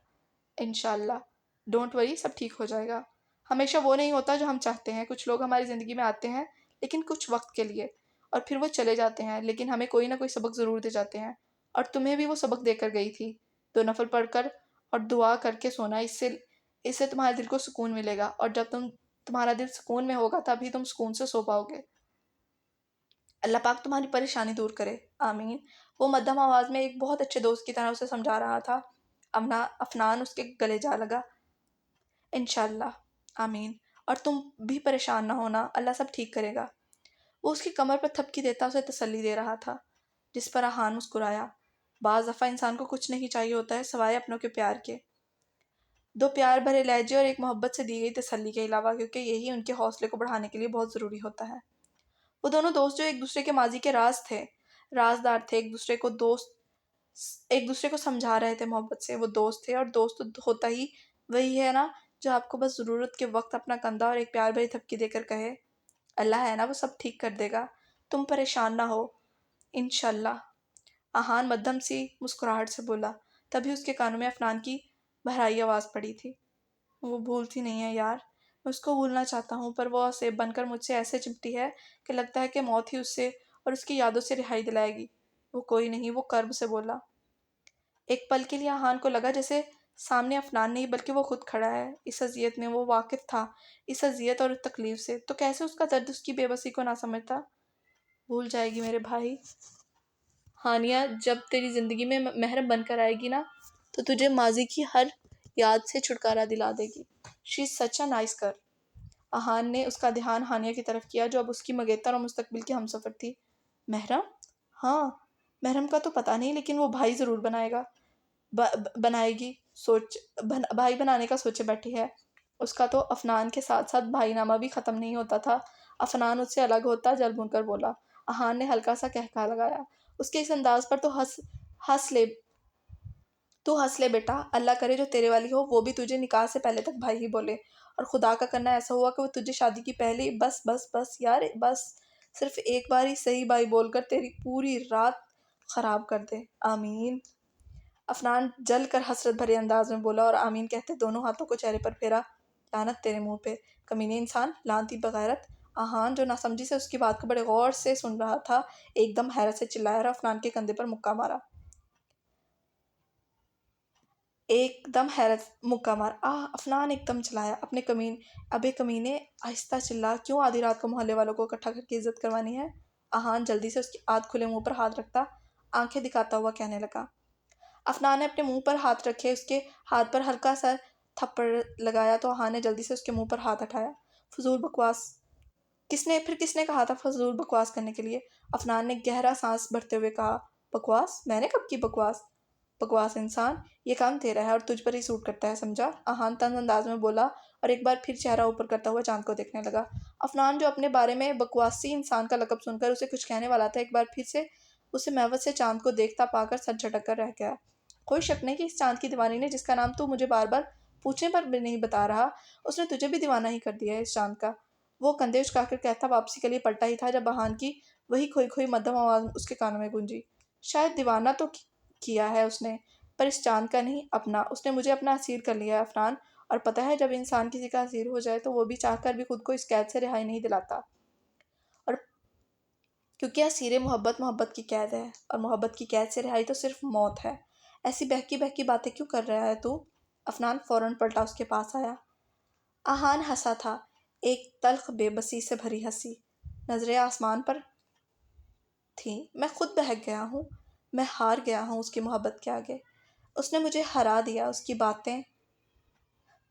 इंशाल्लाह। डोंट वरी, सब ठीक हो जाएगा। हमेशा वो नहीं होता जो हम चाहते हैं। कुछ लोग हमारी ज़िंदगी में आते हैं लेकिन कुछ वक्त के लिए, और फिर वो चले जाते हैं, लेकिन हमें कोई ना कोई सबक ज़रूर दे जाते हैं। और तुम्हें भी वो सबक देकर गई थी। दो नफल पढ़कर और दुआ करके सोना, इससे इससे तुम्हारे दिल को सुकून मिलेगा, और जब तुम्हारा दिल सुकून में होगा तभी तुम सुकून से सो पाओगे। अल्लाह पाक तुम्हारी परेशानी दूर करे, आमीन। वो मध्यम आवाज़ में एक बहुत अच्छे दोस्त की तरह उसे समझा रहा था। अफनान उसके गले जा लगा। इंशाल्लाह, आमीन। और तुम भी परेशान ना होना, अल्लाह सब ठीक करेगा। वो उसकी कमर पर थपकी देता उसे तसल्ली दे रहा था, जिस पर आहान मुस्कुराया। बाज़ दफ़ा इंसान को कुछ नहीं चाहिए होता है सवाए अपनों के प्यार के, दो प्यार भरे लहजे और एक मोहब्बत से दी गई तसल्ली के अलावा, क्योंकि यही उनके हौसले को बढ़ाने के लिए बहुत ज़रूरी होता है। वो दोनों दोस्त जो एक दूसरे के माजी के राजदार थे, एक दूसरे को समझा रहे थे मोहब्बत से। वो दोस्त थे, और दोस्त तो होता ही वही है ना, जो आपको बस ज़रूरत के वक्त अपना कंधा और एक प्यार भरी थपकी देकर कहे, अल्लाह है ना, वो सब ठीक कर देगा, तुम परेशान ना हो, इंशाल्लाह। आहान मध्यम सी मुस्कुराहट से बोला। तभी उसके कानों में अफनान की भराई आवाज़ पड़ी थी। वो भूलती नहीं है यार, मैं उसको भूलना चाहता हूँ, पर वो सेब बनकर मुझसे ऐसे चिपटी है कि लगता है कि मौत ही उससे और उसकी यादों से रिहाई दिलाएगी। वो कोई नहीं, वो कर्ब से बोला। एक पल के लिए आहान को लगा जैसे सामने अफनान नहीं बल्कि वो खुद खड़ा है। इस अजियत में वो वाकिफ था, इस अजियत और तकलीफ से, तो कैसे उसका दर्द उसकी बेबसी को ना समझता। भूल जाएगी मेरे भाई। हानिया जब तेरी ज़िंदगी में महरम बनकर आएगी ना, तो तुझे माजी की हर याद से छुटकारा दिला देगी। She is such a nice girl. Aahan ने उसका ध्यान हानिया की तरफ किया, जो अब उसकी मंगेतर और मुस्तकबिल की हमसफ़र थी। महरम? हाँ, महरम का तो पता नहीं, लेकिन वो भाई ज़रूर बनाएगा, बनाएगी। भाई बनाने का सोचे बैठी है। उसका तो अफनान के साथ साथ भाईनामा भी ख़त्म नहीं होता था। अफनान उससे अलग होता, जल भुनकर बोला। आहान ने हल्का सा कहका लगाया। उसके इस अंदाज पर तो हंस ले तू हंस ले बेटा, अल्लाह करे जो तेरे वाली हो वो भी तुझे निकाह से पहले तक भाई ही बोले, और खुदा का करना ऐसा हुआ कि वो तुझे शादी की पहले बस बस बस यार बस, सिर्फ एक बार ही सही भाई बोलकर तेरी पूरी रात ख़राब कर दे, आमीन। अफनान जल कर हसरत भरे अंदाज में बोला, और आमीन कहते दोनों हाथों को चेहरे पर फेरा। लानत तेरे मुंह पे, कमीने इंसान, लानती बगैरत। आहान जो नासमझी से उसकी बात को बड़े गौर से सुन रहा था, एकदम हैरत से चिल्लाया और अफनान के कंधे पर मुक्का मारा। एकदम हैरत मुक्का मार। अफनान एकदम चलाया अपने अबे कमीने, आहिस्ता चिल्ला, क्यों आधी रात को मोहल्ले वालों को इकट्ठा करके इज्जत करवानी है। आहान जल्दी से उसके आध खुले मुंह पर हाथ रखता, आंखें दिखाता हुआ कहने लगा। अफनान ने अपने मुंह पर हाथ रखे, उसके हाथ पर हल्का सा थप्पड़ लगाया, तो आहान ने जल्दी से उसके मुंह पर हाथ हटाया। फजूल बकवास। किसने कहा था फजूल बकवास करने के लिए। अफनान ने गहरा सांस भरते हुए कहा। बकवास? मैंने कब की बकवास? बकवास इंसान, ये काम तेरा है और तुझ पर ही सूट करता है, समझा। आहान तंज अंदाज में बोला, और एक बार फिर चेहरा ऊपर करता हुआ चांद को देखने लगा। अफनान जो अपने बारे में बकवासी इंसान का लकब सुनकर उसे कुछ कहने वाला था, एक बार फिर से उसे महवत से चांद को देखता पाकर सर झटक कर रह गया। कोई शक नहीं कि इस चांद की दीवानी ने, जिसका नाम तू मुझे बार बार पूछने पर भी नहीं बता रहा, उसने तुझे भी दीवाना ही कर दिया है इस चांद का। वो कंधे उचकाकर कहता वापसी के लिए पलटा ही था, जब आहान की वही खोई खोई मध्यम आवाज़ उसके कानों में गूंजी। शायद दीवाना तो किया है उसने, पर इस चांद का नहीं, अपना। उसने मुझे अपना असीर कर लिया है अफनान, और पता है जब इंसान किसी का असीर हो जाए तो वो भी चाहकर भी खुद को इस कैद से रिहाई नहीं दिलाता। और क्योंकि असीर मोहब्बत मोहब्बत की कैद है, और मोहब्बत की कैद से रिहाई तो सिर्फ मौत है। ऐसी बहकी बहकी बातें क्यों कर रहा है तू। अफनान फौरन पलटा उसके पास आया। आहान हंसा था, एक तल्ख बेबसी से भरी हंसी। नजरें आसमान पर थी। मैं खुद बहक गया हूँ, मैं हार गया हूँ उसकी मोहब्बत के आगे। उसने मुझे हरा दिया, उसकी बातें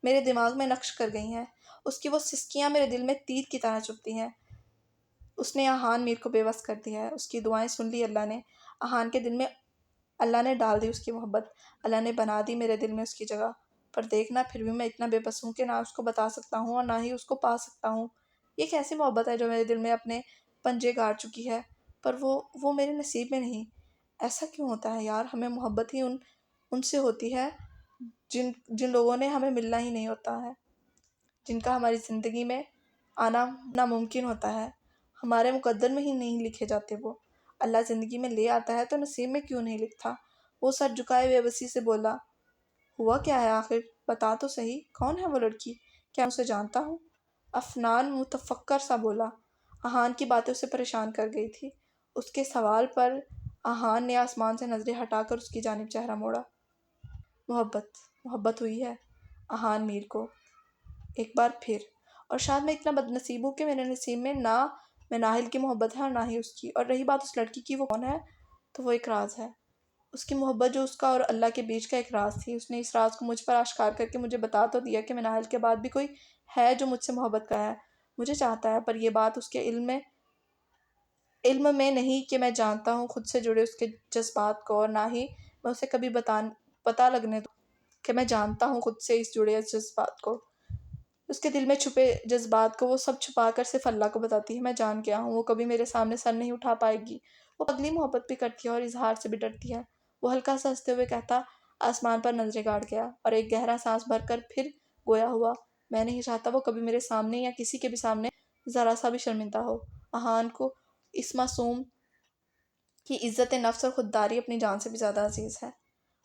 मेरे दिमाग में नक्श कर गई हैं, उसकी वो सिसकियाँ मेरे दिल में तीर की तरह चुभती हैं। उसने आहान मीर को बेबस कर दिया है, उसकी दुआएं सुन ली अल्लाह ने। आहान के दिल में अल्लाह ने डाल दी उसकी मोहब्बत, अल्लाह ने बना दी मेरे दिल में उसकी जगह। पर देखना, फिर भी मैं इतना बेबस हूँ कि ना उसको बता सकता हूँ और ना ही उसको पा सकता हूँ। ये कैसी मोहब्बत है जो मेरे दिल में अपने पंजे गाड़ चुकी है, पर वो मेरे नसीब में नहीं। ऐसा क्यों होता है यार, हमें मोहब्बत ही उनसे होती है जिन जिन लोगों ने हमें मिलना ही नहीं होता है, जिनका हमारी ज़िंदगी में आना नामुमकिन होता है, हमारे मुकद्दर में ही नहीं लिखे जाते। वो अल्लाह ज़िंदगी में ले आता है तो नसीब में क्यों नहीं लिखता। वो सर झुकाए बेबसी से बोला, हुआ क्या है आखिर, बता तो सही, कौन है वो लड़की, क्या मैं उसे जानता हूँ। अफनान मुतफक्कर सा बोला। आहान की बातें उसे परेशान कर गई थी। उसके सवाल पर आहान ने आसमान से नज़रें हटाकर उसकी जानिब चेहरा मोड़ा। मोहब्बत मोहब्बत हुई है आहान मीर को, एक बार फिर। और शायद मैं इतना बदनसीब हूँ कि मेरे नसीब में ना मैं नाहिल की मोहब्बत है और ना ही उसकी। और रही बात उस लड़की की, वो कौन है, तो वो एक राज है। उसकी मोहब्बत जो उसका और अल्लाह के बीच का एक राज थी, उसने इस राज को मुझ पर आश्कार करके मुझे बता तो दिया कि मैं नाहिल के बाद भी कोई है जो मुझसे मोहब्बत का है, मुझे चाहता है, पर यह बात उसके इल्म में इल्म में नहीं कि मैं जानता हूँ खुद से जुड़े उसके जज्बात को, और ना ही मैं उसे कभी पता लगने दूँ कि मैं जानता हूँ खुद से इस जुड़े इस जज्बात को। उसके दिल में छुपे जज्बात को वो सब छुपा कर सिर्फ अल्लाह को बताती है। मैं जान गया हूँ वो कभी मेरे सामने सर नहीं उठा पाएगी। वो पगली मोहब्बत भी करती है और इजहार से भी डरती है। वो हल्का सा हंसते हुए कहता, आसमान पर नजरें गाड़ गया और एक गहरा सांस भरकर फिर गोया हुआ, मैं नहीं चाहता वो कभी मेरे सामने या किसी के भी सामने ज़रा सा भी शर्मिंदा हो। अहान को इस मासूम की इज्जत नफ्स और खुददारी अपनी जान से भी ज़्यादा अजीज़ है।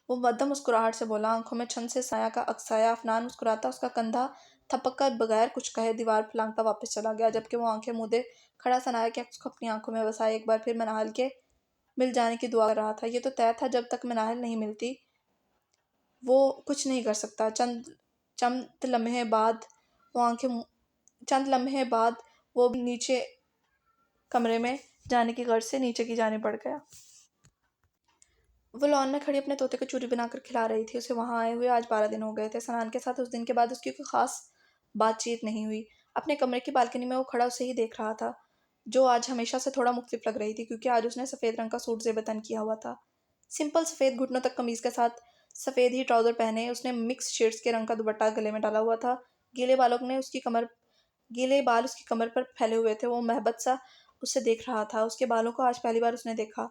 वो मध्यम मुस्कुराहट से बोला, आंखों में छन से साया का अक्साया। अफनान मुस्कुराता उसका कंधा थपक कर बगैर कुछ कहे दीवार फलांगता वापस चला गया, जबकि वो आंखें मूंदे खड़ा सनाया के अक्स को अपनी आंखों में बसाए एक बार फिर मनाहल के मिल जाने की दुआ कर रहा था। ये तो तय था, जब तक मनाहल नहीं मिलती वो कुछ नहीं कर सकता। चंद लम्हे बाद वो आंखें चंद लम्हे बाद वो भी नीचे कमरे में जाने की गर्ज से नीचे की जाने पड़ गया। वो लॉन में खड़ी अपने तोते को चूरी बनाकर खिला रही थी। उसे वहां आए हुए आज 12 दिन हो गए थे। सनान के साथ उस दिन के बाद उसकी कोई खास बातचीत नहीं हुई। अपने कमरे की बालकनी में वो खड़ा उसे ही देख रहा था, जो आज हमेशा से थोड़ा मुख्तलिफ लग रही थी, क्योंकि आज उसने सफ़ेद रंग का सूट जेबतन किया हुआ था। सिंपल सफ़ेद घुटनों तक कमीज के साथ सफ़ेद ही ट्राउजर पहने, उसने मिक्स शेड्स के रंग का दुपट्टा गले में डाला हुआ था। गीले बालों ने उसकी कमर गीले बाल उसकी कमर पर फैले हुए थे। वो महबत सा उससे देख रहा था। उसके बालों को आज पहली बार उसने देखा,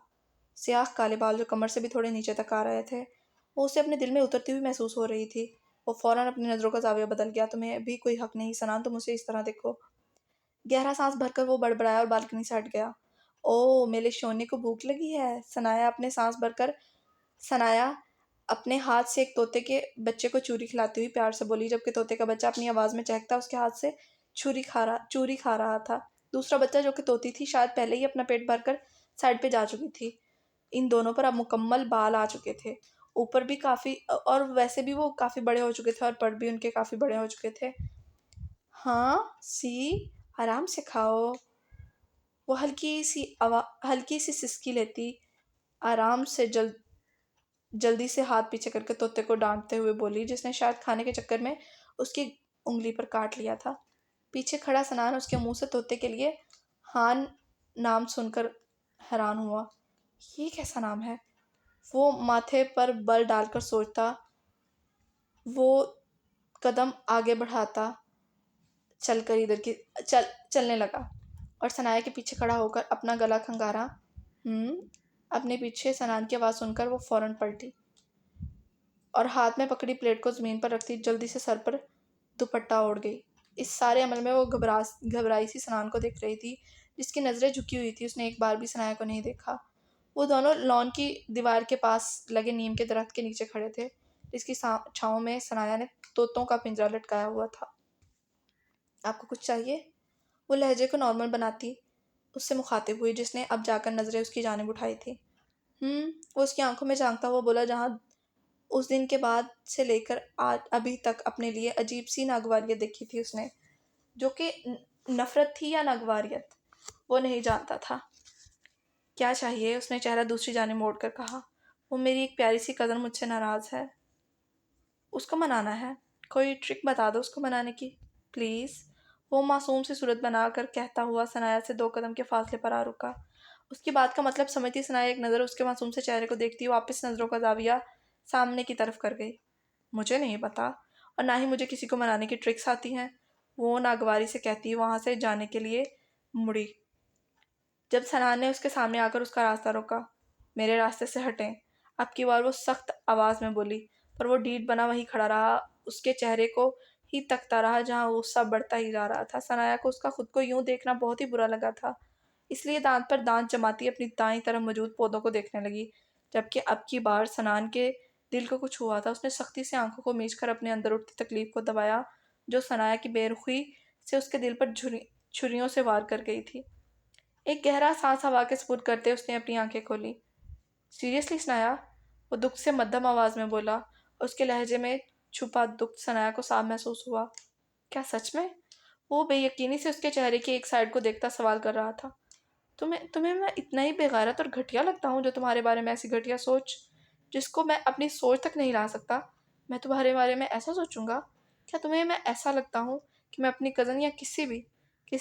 स्याह काले बाल जो कमर से भी थोड़े नीचे तक आ रहे थे। वो उसे अपने दिल में उतरती हुई महसूस हो रही थी। वो फौरन अपनी नज़रों का जाविया बदल गया। तुम्हें भी कोई हक नहीं सनान, तुम उसे इस तरह देखो। गहरा सांस भरकर वो बड़बड़ाया और बालकनी से हट गया। ओ मेरे शोने को भूख लगी है, सनाया अपने हाथ से एक तोते के बच्चे को चूरी खिलाती हुई प्यार से बोली, जबकि तोते का बच्चा अपनी आवाज़ में चहकता उसके हाथ से चूरी खा रहा था। दूसरा बच्चा, जो कि तोती थी, शायद पहले ही अपना पेट भरकर साइड पे जा चुकी थी। इन दोनों पर अब मुकम्मल बाल आ चुके थे। ऊपर भी काफ़ी, और वैसे भी वो काफ़ी बड़े हो चुके थे और पर भी उनके काफ़ी बड़े हो चुके थे। हाँ सी, आराम से खाओ। वो हल्की सी सिसकी लेती, आराम से जल्दी से हाथ पीछे करके तोते को डांटते हुए बोली, जिसने शायद खाने के चक्कर में उसकी उंगली पर काट लिया था। पीछे खड़ा सनान उसके मुंह से तोते के लिए हान नाम सुनकर हैरान हुआ। ये कैसा नाम है? वो माथे पर बल डालकर सोचता। वो कदम आगे बढ़ाता चलकर इधर की चल चलने लगा और सनाया के पीछे खड़ा होकर अपना गला खंगारा। अपने पीछे सनान की आवाज़ सुनकर वो फौरन पलटी और हाथ में पकड़ी प्लेट को ज़मीन पर रखती जल्दी से सर पर दुपट्टा ओढ़ गई। इस सारे अमल में वो घबराई सी सनान को देख रही थी, जिसकी नज़रें झुकी हुई थी। उसने एक बार भी सनाया को नहीं देखा। वो दोनों लॉन की दीवार के पास लगे नीम के दरख्त के नीचे खड़े थे, जिसकी छाँव में सनाया ने तोतों का पिंजरा लटकाया हुआ था। आपको कुछ चाहिए? वो लहजे को नॉर्मल बनाती उससे मुखातिब हुई, जिसने अब जाकर नज़रें उसकी जानिब उठाई थी। वो उसकी आंखों में झांकता हुआ बोला, जहाँ उस दिन के बाद से लेकर आज अभी तक अपने लिए अजीब सी नागवारियत देखी थी उसने, जो कि नफरत थी या नागवारियत, वो नहीं जानता था। क्या चाहिए? उसने चेहरा दूसरी जानिब मोड़ कर कहा। वो मेरी एक प्यारी सी कज़न मुझसे नाराज़ है, उसको मनाना है। कोई ट्रिक बता दो उसको मनाने की, प्लीज़। वो मासूम सी सूरत बनाकर कहता हुआ सनाया से 2 कदम के फासले पर आ रुका। उसकी बात का मतलब समझती सनाया एक नज़र उसके मासूम से चेहरे को देखती वापस नज़रों का जाविया सामने की तरफ कर गई। मुझे नहीं पता, और ना ही मुझे किसी को मनाने की ट्रिक्स आती हैं, वो नागवारी से कहती वहाँ से जाने के लिए मुड़ी, जब सनान ने उसके सामने आकर उसका रास्ता रोका। मेरे रास्ते से हटें, अब की बार वो सख्त आवाज़ में बोली, पर वो डीठ बना वहीं खड़ा रहा, उसके चेहरे को ही तकता रहा जहाँ गुस्सा बढ़ता ही जा रहा था। सनाया को उसका खुद को यूं देखना बहुत ही बुरा लगा था, इसलिए दांत पर दांत जमाती अपनी दाईं तरफ मौजूद पौधों को देखने लगी। जबकि अब की बार सनान के दिल को कुछ हुआ था। उसने सख्ती से आंखों को मीच कर अपने अंदर उठती तकलीफ को दबाया, जो सनाया की बेरुखी से उसके दिल पर छुरियों से वार कर गई थी। एक गहरा सांस हवा के स्पुर्द करते उसने अपनी आंखें खोली। सीरियसली सनाया? वो दुख से मध्यम आवाज में बोला। उसके लहजे में छुपा दुख सनाया को साफ महसूस हुआ। क्या सच में? वो बेयकीनी से उसके चेहरे की एक साइड को देखता सवाल कर रहा था। तुम्हें तुम्हें मैं इतना ही बेगैरत और घटिया लगता हूँ, जो तुम्हारे बारे में ऐसी घटिया सोच जिसको मैं अपनी सोच तक नहीं ला सकता, मैं तुम्हारे बारे में ऐसा सोचूंगा? क्या तुम्हें मैं ऐसा लगता हूँ कि मैं अपनी कज़न या किसी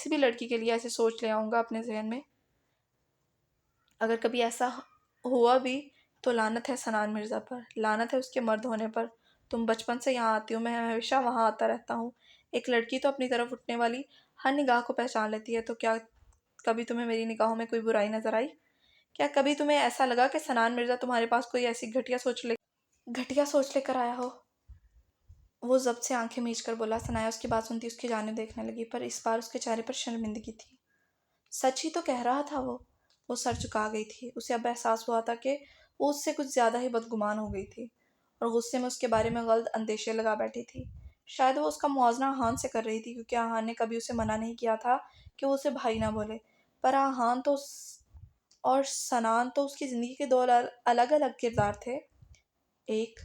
भी लड़की के लिए ऐसी सोच ले आऊँगा अपने जहन में? अगर कभी ऐसा हुआ भी तो लानत है सनान मिर्ज़ा पर, लानत है उसके मर्द होने पर। तुम बचपन से यहाँ आती हो, मैं हमेशा वहाँ आता रहता हूँ। एक लड़की तो अपनी तरफ उठने वाली हर निगाह को पहचान लेती है, तो क्या कभी तुम्हें मेरी निगाहों में कोई बुराई नजर आई? क्या कभी तुम्हें ऐसा लगा कि सनान मिर्ज़ा तुम्हारे पास कोई ऐसी घटिया सोच लेकर आया हो? वो ज़ब्त से आंखें मीच कर बोला। सनाया उसकी बात सुनती उसकी जाने देखने लगी, पर इस बार उसके चेहरे पर शर्मिंदगी थी। सच ही तो कह रहा था वो सर झुका गई थी। उसे अब एहसास हुआ था कि वो उससे कुछ ज़्यादा ही बदगुमान हो गई थी और गुस्से में उसके बारे में गलत अंदेशे लगा बैठी थी। शायद वो उसका मुआवजा आहान से कर रही थी, क्योंकि आहान ने कभी उसे मना नहीं किया था कि वो उसे भाई ना बोले। पर आहान तो और सनान तो उसकी ज़िंदगी के दो अलग अलग किरदार थे। एक,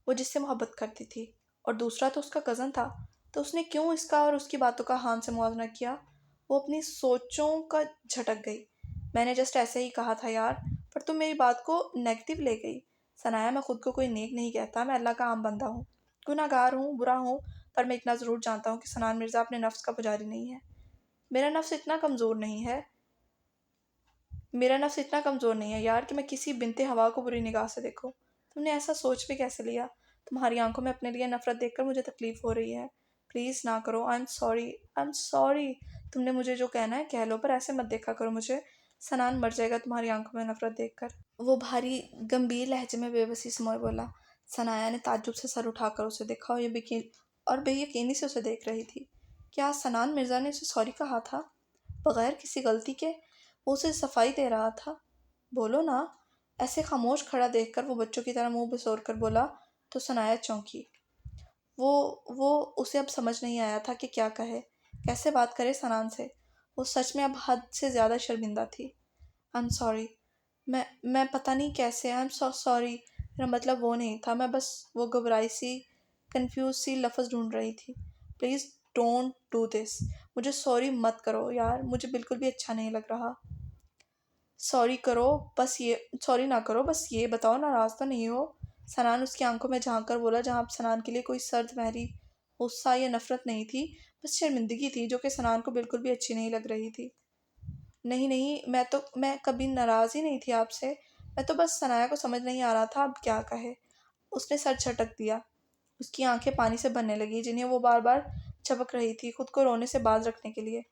वो जिससे मोहब्बत करती थी, और दूसरा तो उसका कज़न था। तो उसने क्यों इसका और उसकी बातों का हान से मुआवजा किया? वो अपनी सोचों का झटक गई। मैंने जस्ट ऐसे ही कहा था यार, पर तुम मेरी बात को नेगेटिव ले गई। सनाया, मैं खुद को कोई नेक नहीं कहता, मैं अल्लाह का आम बंदा हूँ, गुनाहगार हूँ, बुरा हूँ। पर मैं इतना ज़रूर जानता हूँ कि सनान मिर्ज़ा अपने नफ्स का पुजारी नहीं है। मेरा नफ्स इतना कमज़ोर नहीं है मेरा नफ्स इतना कमज़ोर नहीं है यार कि मैं किसी बिनते हवा को बुरी निगाह से देखूं। तुमने ऐसा सोच भी कैसे लिया? तुम्हारी आंखों में अपने लिए नफरत देखकर मुझे तकलीफ हो रही है। प्लीज़ ना करो। I am sorry. तुमने मुझे जो कहना है कह लो, पर ऐसे मत देखा करो मुझे। सनान मर जाएगा तुम्हारी आंखों में नफरत देखकर। वो भारी गंभीर लहजे में बेबसी से मोए बोला। सनाया ने ताज्जुब से सर उठाकर उसे देखा और बेयकीनी से उसे देख रही थी। क्या सनान मिर्ज़ा ने उसे सॉरी कहा था, बगैर किसी गलती के? वो उसे सफाई दे रहा था। बोलो ना। ऐसे खामोश खड़ा देखकर वो बच्चों की तरह मुंह बिसोर कर बोला तो सनाया चौंकी। वो वो उसे अब समझ नहीं आया था कि क्या कहे, कैसे बात करे सनान से। वो सच में अब हद से ज़्यादा शर्मिंदा थी। I am sorry. मैं पता नहीं कैसे। I am so sorry. मेरा मतलब वो नहीं था, मैं बस वो घबराई सी कंफ्यूज सी लफ्ज़ ढूंढ रही थी। Please don't do this. मुझे सॉरी मत करो यार, मुझे बिल्कुल भी अच्छा नहीं लग रहा। सॉरी करो, बस ये सॉरी ना करो, बस ये बताओ नाराज़ तो नहीं हो? सनान उसकी आंखों में झांक कर बोला, जहाँ सनान के लिए कोई सर्द महरी गुस्सा या नफरत नहीं थी, बस शर्मिंदगी थी जो कि सनान को बिल्कुल भी अच्छी नहीं लग रही थी। नहीं नहीं, मैं कभी नाराज़ ही नहीं थी आपसे। मैं तो बस सनाया को समझ नहीं आ रहा था अब क्या कहे। उसने सर झटक दिया। उसकी आंखें पानी से भरने लगी, जिन्हें वो बार बार झपक रही थी, खुद को रोने से बाज रखने के लिए।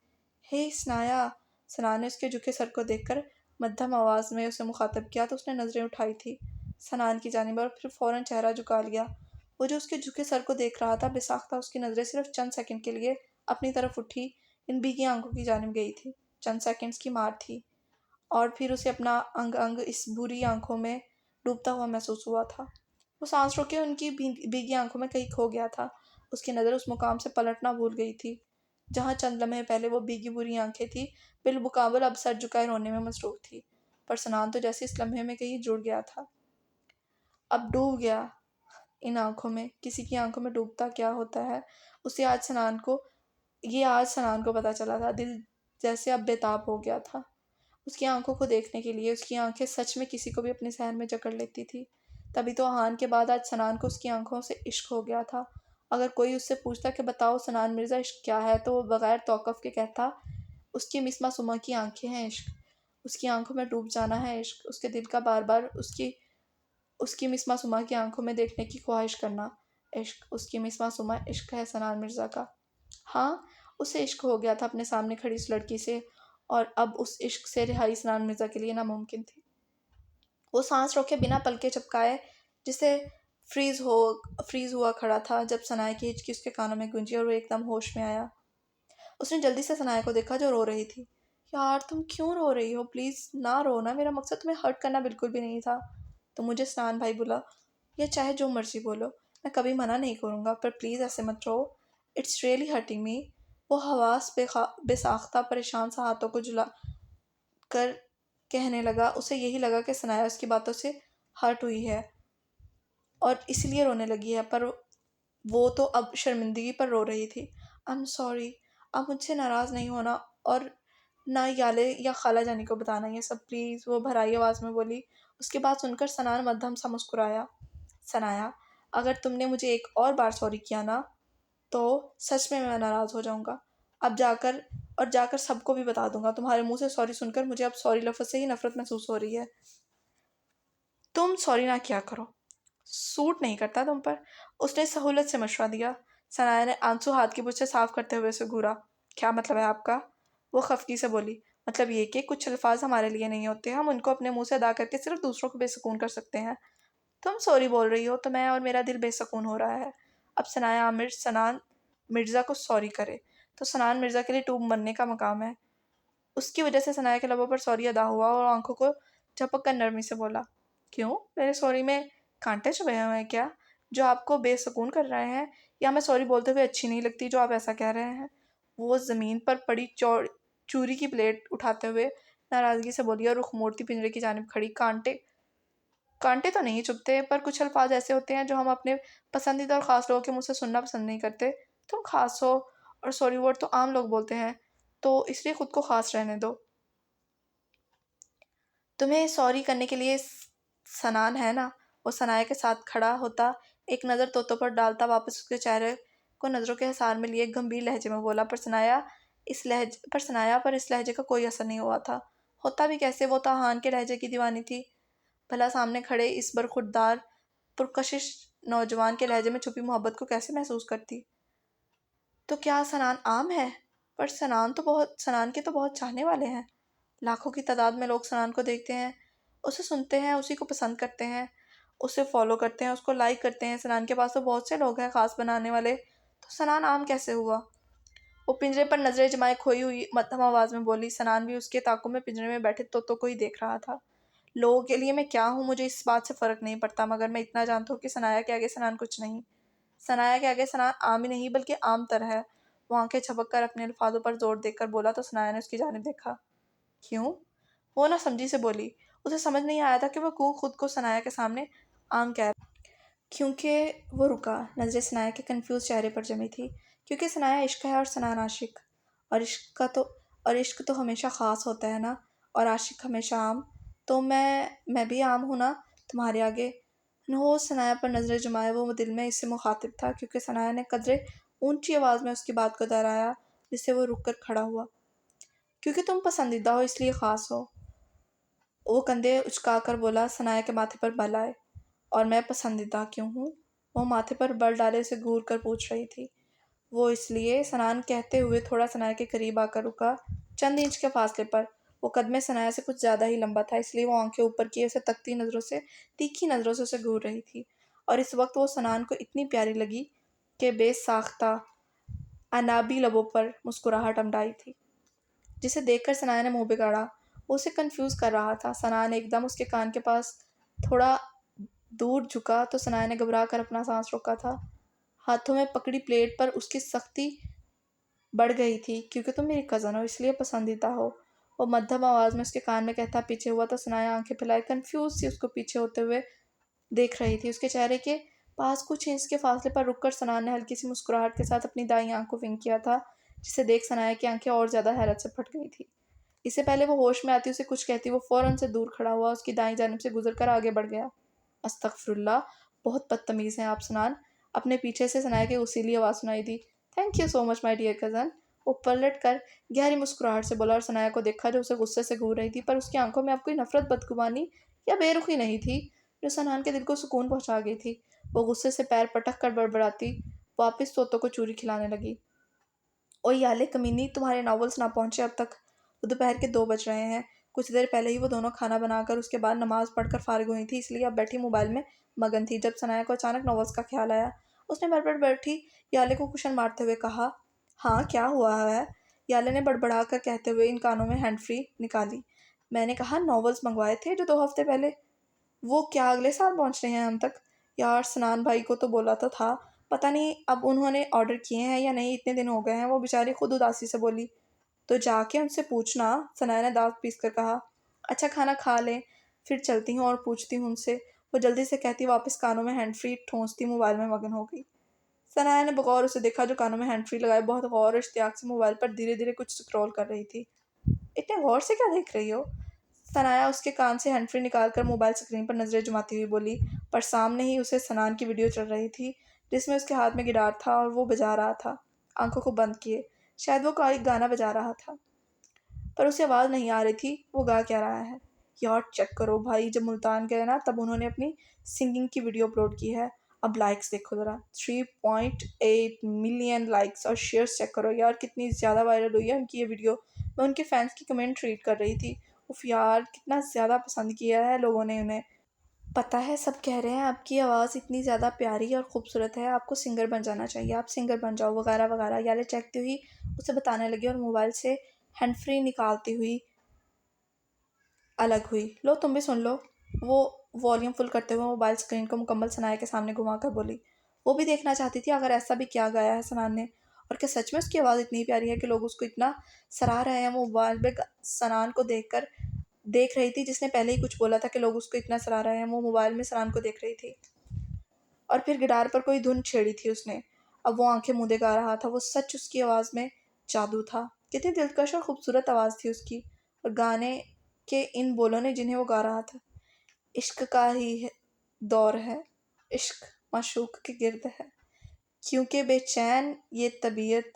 हे स्नाया। सना ने उसके झुके सर को देखकर मध्यम आवाज़ में उसे मुखातब किया, तो उसने नज़रें उठाई थी सनान की जानिब और फिर फ़ौरन चेहरा झुका लिया। वो जो उसके झुके सर को देख रहा था, बेसाख्ता उसकी नज़रें सिर्फ चंद सेकंड के लिए अपनी तरफ उठी इन भीगी आंखों की जानिब गई थी। चंद सेकंड्स की मार थी, और फिर उसे अपना अंग अंग इस बुरी आंखों में डूबता हुआ महसूस हुआ था। वो सांस रोके उनकी भीगी आंखों में कहीं खो गया था। उसकी नज़र उस मुकाम से पलटना भूल गई थी जहाँ चंद लम्हे पहले वो भीगी बुरी आंखें थी, बिलमुकाबल अब सर झुकाए रोने में मसरूफ़ थी। पर सनान तो जैसे इस लम्हे में कहीं जुड़ गया था, अब डूब गया इन आंखों में। किसी की आंखों में डूबता क्या होता है, उसे आज सनान को पता चला था। दिल जैसे अब बेताब हो गया था उसकी आंखों को देखने के लिए। उसकी आंखें सच में किसी को भी अपने सहन में जकड़ लेती थी। तभी तो आहान के बाद आज सनान को उसकी आंखों से इश्क हो गया था। अगर कोई उससे पूछता कि बताओ सनान मिर्ज़ा इश्क क्या है, तो वो बगैर तौक़ुफ़ के कहता, उसकी मिस मासूमा की आंखें हैं इश्क। उसकी आंखों में डूब जाना है इश्क। उसके दिल का बार बार उसकी उसकी मिस मासूमा की आंखों में देखने की ख्वाहिश करना इश्क। उसकी मिस मासूमा इश्क है सनान मिर्ज़ा का। हाँ, उसे इश्क हो गया था अपने सामने खड़ी उस लड़की से, और अब उस इश्क से रिहाई सनान मिर्ज़ा के लिए नामुमकिन थी। वो सांस रोके बिना पलके झपकाए जिसे फ्रीज हुआ खड़ा था जब सनाया की हिचकी उसके कानों में गूंजी और वो एकदम होश में आया। उसने जल्दी से सनाया को देखा जो रो रही थी। यार तुम क्यों रो रही हो? प्लीज़ ना रो ना, मेरा मकसद तुम्हें हर्ट करना बिल्कुल भी नहीं था। तो मुझे स्नान भाई बोला, या चाहे जो मर्जी बोलो, मैं कभी मना नहीं करूँगा, पर प्लीज़ ऐसे मत रो। It's really hurting me. वो हवास बेसाख्ता परेशान सा हाथों को झुला कर कहने लगा। उसे यही लगा कि सनाया उसकी बातों से हर्ट हुई है और इसलिए रोने लगी है, पर वो तो अब शर्मिंदगी पर रो रही थी। I am sorry. अब मुझसे नाराज़ नहीं होना, और ना याले या खाला जानी को बताना ये सब प्लीज़, वो भराई आवाज़ में बोली। उसकी बात सुनकर सनान मध्यम सा मुस्कुराया। सनाया, अगर तुमने मुझे एक और बार सॉरी किया ना, तो सच में मैं नाराज़ हो जाऊँगा। अब जाकर और जाकर सबको भी बता दूंगा। तुम्हारे मुंह से सॉरी सुनकर मुझे अब सॉरी लफ्ज़ से ही नफरत महसूस हो रही है। तुम सॉरी ना किया करो, सूट नहीं करता तुम पर। उसने सहूलत से मशवरा दिया। सनाया ने आंसू हाथ की बुझ से साफ करते हुए उसे घूरा। क्या मतलब है आपका? वो खफकी से बोली। मतलब ये कि कुछ अल्फाज हमारे लिए नहीं होते, हम उनको अपने मुंह से अदा करके सिर्फ दूसरों को बेसुकून कर सकते हैं। तुम सॉरी बोल रही हो तो मैं और मेरा दिल बेसुकून हो रहा है। अब सनाया आमिर सनान मिर्ज़ा को सॉरी करे तो सनान मिर्ज़ा के लिए टूब मरने का मकाम है। उसकी वजह से सनाया के लबों पर सॉरी अदा हुआ और आंखों को झपक कर नरमी से बोला, क्यों, मेरे सॉरी में कांटे चुभे हुए हैं क्या, जो आपको बेसुकून कर रहे हैं? या मैं सॉरी बोलते हुए अच्छी नहीं लगती जो आप ऐसा कह रहे हैं? वो ज़मीन पर पड़ी चूरी की प्लेट उठाते हुए नाराज़गी से बोली और रुख मोड़ती पिंजरे की जानिब खड़ी। कांटे कांटे तो नहीं चुभते, पर कुछ अल्फाज ऐसे होते हैं जो हम अपने पसंदीदा और ख़ास लोगों के मुंह से सुनना पसंद नहीं करते। तुम ख़ास हो और सॉरी वर्ड तो आम लोग बोलते हैं, तो इसलिए खुद को ख़ास रहने दो। तुम्हें सॉरी करने के लिए सनान है ना? वो सनाया के साथ खड़ा होता, एक नज़र तोतो पर डालता, वापस उसके चेहरे को नज़रों के हिसार में लिए गंभीर लहजे में बोला। पर इस लहजे का कोई असर नहीं हुआ था। होता भी कैसे, वो तो हान के लहजे की दीवानी थी। भला सामने खड़े इस बरखुरदार पुरकशिश नौजवान के लहजे में छुपी मोहब्बत को कैसे महसूस करती? तो क्या सनान आम है? पर सनान के तो बहुत चाहने वाले हैं। लाखों की तादाद में लोग सनान को देखते हैं, उसे सुनते हैं, उसी को पसंद करते हैं, उसे फॉलो करते हैं, उसको लाइक करते हैं। सनान के पास तो बहुत से लोग हैं ख़ास बनाने वाले, तो सनान आम कैसे हुआ? वो पिंजरे पर नजरें जमाए खोई हुई मध्यम आवाज़ में बोली। सनान भी उसके ताकों में पिंजरे में बैठे तोतों को ही देख रहा था। लोगों के लिए मैं क्या हूँ मुझे इस बात से फ़र्क नहीं पड़ता, मगर मैं इतना जानता हूँ कि सनाया के आगे सनान कुछ नहीं। सनाया के आगे सनान आम ही नहीं बल्कि आम तर है। वो आंखें झपक कर अपने अल्फाजों पर जोर देकर बोला तो सनाया ने उसकी जानिब देखा। क्यों? वो ना समझी से बोली। उसे समझ नहीं आया था कि वो क्यों खुद को सनाया के सामने आम कह रहा। क्योंकि वो रुका, नज़रें सनाया के कंफ्यूज चेहरे पर जमी थी। क्योंकि सनाया इश्क है और सनान आशिक। और इश्क तो हमेशा ख़ास होता है ना, और आशिक हमेशा आम। तो मैं भी आम हूँ ना तुम्हारे आगे? नो, सनाया पर नज़रें जमाए वो दिल में इससे मुखातिब था, क्योंकि सनाया ने कदरे ऊंची आवाज़ में उसकी बात को दोहराया, जिससे वो रुक कर खड़ा हुआ। क्योंकि तुम पसंदीदा हो इसलिए ख़ास हो, वो कंधे उचकाकर बोला। सनाया के माथे पर बल आए। और मैं पसंदीदा क्यों हूँ? वो माथे पर बल डाले उसे घूर कर पूछ रही थी। वो इसलिए, सनान कहते हुए थोड़ा सनाया के करीब आकर रुका, चंद इंच के फासले पर। वो कदमे सनाया से कुछ ज़्यादा ही लंबा था, इसलिए वो आंखें ऊपर किए उसे तीखी नज़रों से उसे घूर रही थी। और इस वक्त वो सनान को इतनी प्यारी लगी कि बेसाख्ता अनाबी लबों पर मुस्कुराहट अमडाई थी, जिसे देखकर सनाया ने मुंह बिगाड़ा। वो उसे कंफ्यूज कर रहा था। सनाया ने एकदम उसके कान के पास थोड़ा दूर झुका तो सनाया ने घबरा कर अपना सांस रोका था। हाथों में पकड़ी प्लेट पर उसकी सख्ती बढ़ गई थी। क्योंकि तुम मेरी कज़न हो इसलिए पसंदीदा हो, वो मध्यम आवाज़ में उसके कान में कहता पीछे हुआ तो सनाया आंखें फैलाए कंफ्यूज सी उसको पीछे होते हुए देख रही थी। उसके चेहरे के पास कुछ इंच के फासले पर रुककर सनाया ने हल्की सी मुस्कुराहट के साथ अपनी दाईं आंख को विंक किया था, जिसे देख सनाया की आंखें और ज़्यादा हैरत से फट गई थी। इससे पहले वो होश में आती उसे कुछ कहती, वो फ़ौरन से दूर खड़ा हुआ, उसकी दाईं जानिब से गुजरकर आगे बढ़ गया। अस्तगफिरुल्लाह, बहुत बदतमीज़ हैं आप सनान। अपने पीछे से सनाया की उसीली आवाज़ सुनाई दी। Thank you so much my dear cousin. वो पलट कर गहरी मुस्कुराहट से बोला और सनाया को देखा जो उसे गुस्से से घूर रही थी, पर उसकी आंखों में अब कोई नफरत, बदगुमानी या बेरुखी नहीं थी, जो सनान के दिल को सुकून पहुंचा गई थी। वो गुस्से से पैर पटक कर बड़बड़ाती वापस तोतों को चूरी खिलाने लगी। ओ याले कमीनी, तुम्हारे नॉवेल्स ना पहुंचे अब तक। वो दोपहर के 2 बज रहे हैं। कुछ देर पहले ही वो दोनों खाना बनाकर उसके बाद नमाज पढ़कर फारिग हुई थी, इसलिए अब बैठी मोबाइल में मगन थी। जब सनाया को अचानक नॉवेल्स का ख्याल आया, उसने बड़बड़ बैठी याले को कुशन मारते हुए कहा, हाँ क्या हुआ है? याले ने बड़बड़ा कर कहते हुए इन कानों में हैंड फ्री निकाली। मैंने कहा नॉवेल्स मंगवाए थे जो 2 हफ्ते पहले। वो क्या अगले साल पहुंच रहे हैं हम तक? यार सनान भाई को तो बोला तो था, पता नहीं अब उन्होंने ऑर्डर किए हैं या नहीं, इतने दिन हो गए हैं। वो बेचारी खुद उदासी से बोली। तो जाके उनसे पूछना, सनाया ने दांत पीस कर कहा। अच्छा खाना खा लें, फिर चलती हूँ और पूछती हूँ उनसे, वो जल्दी से कहती वापस कानों में हैंड फ्री ठूंसती मोबाइल में मगन हो गई। सनाया ने बगौर उसे देखा जो कानों में हैंड फ्री लगाए बहुत गौर और इश्तियाक से मोबाइल पर धीरे धीरे कुछ स्क्रॉल कर रही थी। इतने गौर से क्या देख रही हो? सनाया उसके कान से हैंड फ्री निकाल कर मोबाइल स्क्रीन पर नजरें जुमाती हुई बोली। पर सामने ही उसे सनान की वीडियो चल रही थी, जिसमें उसके हाथ में गिटार था और वो बजा रहा था, आंखों को बंद किए, शायद वो कोई गाना बजा रहा था, पर उसे आवाज़ नहीं आ रही थी वो गा क्या रहा है। यार चेक करो भाई, जब मुल्तान गए ना तब उन्होंने अपनी सिंगिंग की वीडियो अपलोड की है। अब लाइक्स देखो ज़रा, 3.8 मिलियन लाइक्स, और शेयर्स चेक करो यार कितनी ज़्यादा वायरल हुई है उनकी ये वीडियो। मैं उनके फैंस की कमेंट रीड कर रही थी, उफ यार कितना ज़्यादा पसंद किया है लोगों ने उन्हें। पता है सब कह रहे हैं आपकी आवाज़ इतनी ज़्यादा प्यारी और ख़ूबसूरत है, आपको सिंगर बन जाना चाहिए, आप सिंगर बन जाओ वगैरह वगैरह। याले चेकती हुई उसे बताने लगी और मोबाइल से हैंड फ्री निकालती हुई अलग हुई। लो तुम भी सुन लो, वो वॉल्यूम फुल करते हुए मोबाइल स्क्रीन को मुकम्मल सनाया के सामने घुमाकर बोली। वो भी देखना चाहती थी अगर ऐसा भी क्या गाया है सनान ने, और क्या सच में उसकी आवाज़ इतनी प्यारी है कि लोग उसको इतना सराह रहे हैं। वो मोबाइल में सनान को देख रही थी, जिसने पहले ही कुछ बोला था कि लोग उसको इतना सराह रहे हैं। वो मोबाइल में सनान को देख रही थी और फिर गिटार पर कोई धुन छेड़ी थी उसने। अब वो आंखें मूंदे गा रहा था। वो सच उसकी आवाज़ में जादू था। कितनी दिलकश और खूबसूरत आवाज़ थी उसकी, और गाने के इन बोलों ने जिन्हें वो गा रहा था। इश्क का ही दौर है, इश्क माशूक के गिर्द है, क्योंकि बेचैन ये तबीयत,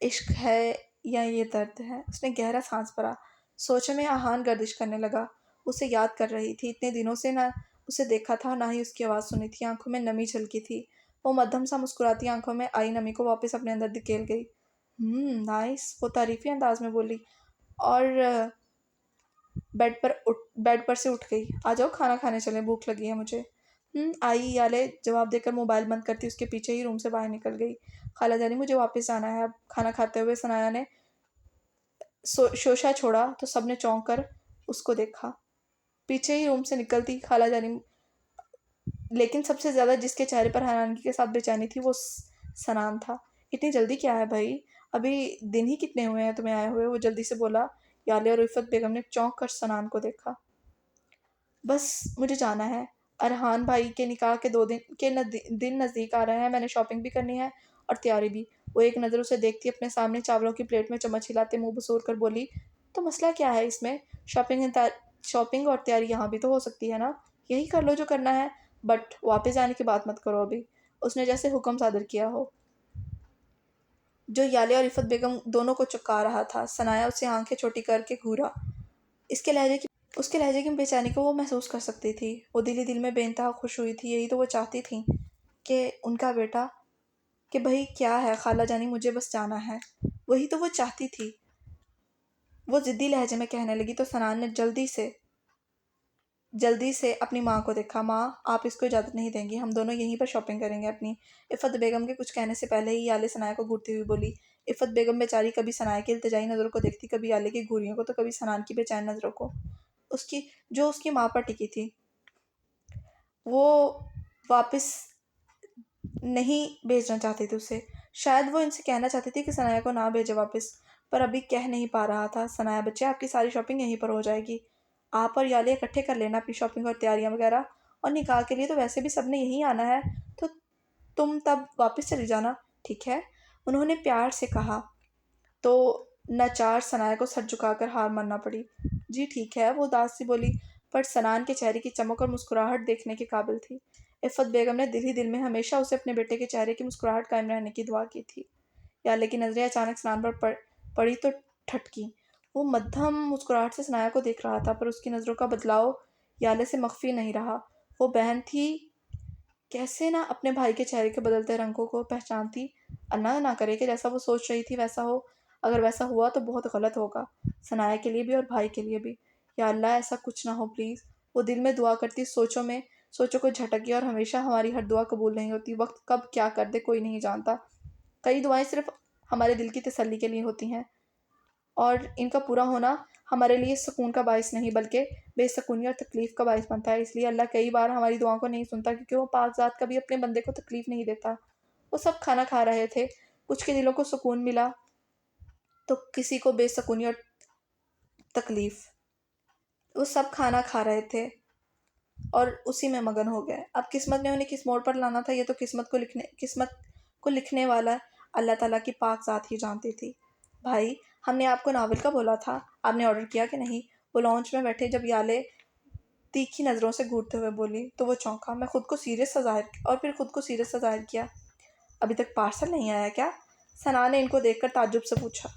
इश्क है या ये दर्द है। उसने गहरा सांस भरा, सोचों में आहान गर्दिश करने लगा। उसे याद कर रही थी, इतने दिनों से ना उसे देखा था ना ही उसकी आवाज़ सुनी थी। आंखों में नमी झलकी थी। वो मध्यम सा मुस्कुराती आंखों में आई नमी को वापस अपने अंदर धकेल गई। नाइस, वो तारीफी अंदाज में बोली, और बेड पर से उठ गई। आ जाओ खाना खाने चले, भूख लगी है मुझे। आई याले जवाब देकर मोबाइल बंद करती उसके पीछे ही रूम से बाहर निकल गई। खाला जानी मुझे वापस जाना है अब। खाना खाते हुए सनाया ने शोशा छोड़ा तो सबने चौंक कर उसको देखा। पीछे ही रूम से निकलती खाला जानी, लेकिन सबसे ज़्यादा जिसके चेहरे पर हैरानगी के साथ बेचैनी थी वो सनान था। इतनी जल्दी क्या है भाई, अभी दिन ही कितने हुए हैं तुम्हें आए हुए, वो जल्दी से बोला। याले और इफ़त बेगम ने चौंक कर सनान को देखा। बस मुझे जाना है, अरहान भाई के निकाह के 2 दिन के दिन नज़दीक आ रहे हैं। मैंने शॉपिंग भी करनी है और तैयारी भी। वो एक नज़र उसे देखती अपने सामने चावलों की प्लेट में चम्मच हिलाते मुंह बसूर कर बोली, तो मसला क्या है इसमें? शॉपिंग और तैयारी यहाँ भी तो हो सकती है ना, यही कर लो जो करना है, बट वापस आने की बात मत करो अभी। उसने जैसे हुक्म सादर किया हो, जो याले और इफ़त बेगम दोनों को चौंका रहा था। सनाया उसे आंखें छोटी करके घूरा। इसके लहजे की उसके लहजे की बेचैनी को वो महसूस कर सकती थी। वो दिल ही दिल में बेइंतहा खुश हुई थी। यही तो वो चाहती थी कि उनका बेटा, कि भाई क्या है खाला जानी, मुझे बस जाना है, वही तो वो चाहती थी। वो ज़िद्दी लहजे में कहने लगी तो सनान ने जल्दी से अपनी माँ को देखा। माँ, आप इसको इजाज़त नहीं देंगी, हम दोनों यहीं पर शॉपिंग करेंगे अपनी। इफ़त बेगम के कुछ कहने से पहले ही याले सनाया को घूरती हुई बोली। इफ़त बेगम बेचारी कभी सनाया की इल्तिजाई नज़रों को देखती, कभी याले की घूरियों को, तो कभी सनान की बेचैन नज़रों को, उसकी जो उसकी माँ पर टिकी थी। वो वापस नहीं भेजना चाहती थी उसे। शायद वो इनसे कहना चाहती थी कि सनाया को ना भेजे वापस, पर अभी कह नहीं पा रहा था। सनाया बच्चे, आपकी सारी शॉपिंग यहीं पर हो जाएगी, आप और याले इकट्ठे कर लेना अपनी शॉपिंग और तैयारियां वगैरह, और निकाह के लिए तो वैसे भी सबने यहीं आना है, तो तुम तब वापस चली जाना, ठीक है? उन्होंने प्यार से कहा तो नाचार सनाया को सर झुकाकर हार मानना पड़ी। जी ठीक है, वो उदास सी बोली, पर सनान के चेहरे की चमक और मुस्कुराहट देखने के काबिल थी। इफ़त बेगम ने दिल ही दिल में हमेशा उसे अपने बेटे के चेहरे की मुस्कुराहट कायम रहने की दुआ की थी। याले की नज़रें अचानक सनान पर पड़ी तो ठटकी। वो मध्यम मुस्कुराहट से सनाया को देख रहा था, पर उसकी नज़रों का बदलाव याले से मख्फी नहीं रहा। वो बहन थी, कैसे ना अपने भाई के चेहरे के बदलते रंगों को पहचानती। अल्लाह ना करे कि जैसा वो सोच रही थी वैसा हो। अगर वैसा हुआ तो बहुत गलत होगा, सनाया के लिए भी और भाई के लिए भी। या अल्लाह ऐसा कुछ ना हो प्लीज़। वो दिल में दुआ करती, सोचों को झटक गया, और हमेशा हमारी हर दुआ कबूल नहीं होती। वक्त कब क्या कर दे कोई नहीं जानता। कई दुआएं सिर्फ हमारे दिल की तसल्ली के लिए होती हैं, और इनका पूरा होना हमारे लिए सुकून का बायस नहीं बल्कि बेसुकूनी और तकलीफ़ का बायस बनता है। इसलिए अल्लाह कई बार हमारी दुआओं को नहीं सुनता, क्योंकि वो पाक ज़ात कभी अपने बंदे को तकलीफ़ नहीं देता। वो सब खाना खा रहे थे। कुछ के दिलों को सुकून मिला तो किसी को बेसुकूनी और तकलीफ़। वो सब खाना खा रहे थे और उसी में मगन हो गए। अब किस्मत ने उन्हें किस मोड़ पर लाना था, ये तो किस्मत को लिखने वाला अल्लाह ताला की पाक ज़ात ही जानती थी। भाई, हमने आपको नावल का बोला था, आपने ऑर्डर किया कि नहीं? वो लॉन्च में बैठे जब याले तीखी नज़रों से घूरते हुए बोली तो वो चौंका। मैं खुद को सीरियस सा ज़ाहिर किया। अभी तक पार्सल नहीं आया क्या? सना ने इनको देखकर ताज्जुब से पूछा,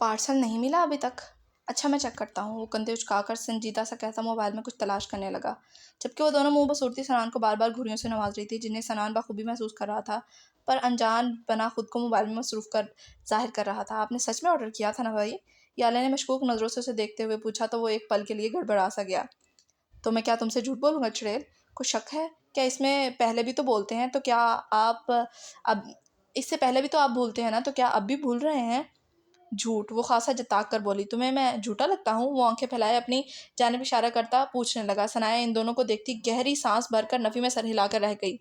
पार्सल नहीं मिला अभी तक? अच्छा मैं चेक करता हूँ। वो कंधे उचकाकर संजीदा सा कहता मोबाइल में कुछ तलाश करने लगा, जबकि वो दोनों मुंह बसूरती सनान को बार बार घुरियों से नवाज रही थी, जिन्हें सनान बखूबी महसूस कर रहा था, पर अनजान बना खुद को मोबाइल में मसरूफ कर जाहिर कर रहा था। आपने सच में ऑर्डर किया था ना भाई? याले ने मशकूक नज़रों से उसे देखते हुए पूछा तो वो एक पल के लिए गड़बड़ा सा गया। तो मैं क्या तुमसे झूठ बोलूँगा चुड़ैल? कुछ शक है क्या इसमें? पहले भी तो बोलते हैं, तो क्या आप अब इससे पहले भी तो आप भूलते हैं ना, तो क्या अब भी भूल रहे हैं? झूठ, वो खासा जताक कर बोली। तुम्हें मैं झूठा लगता हूँ? वो आंखें फैलाए अपनी जानिब इशारा करता पूछने लगा। सनाया इन दोनों को देखती गहरी सांस भरकर नफी में सर हिलाकर रह गई।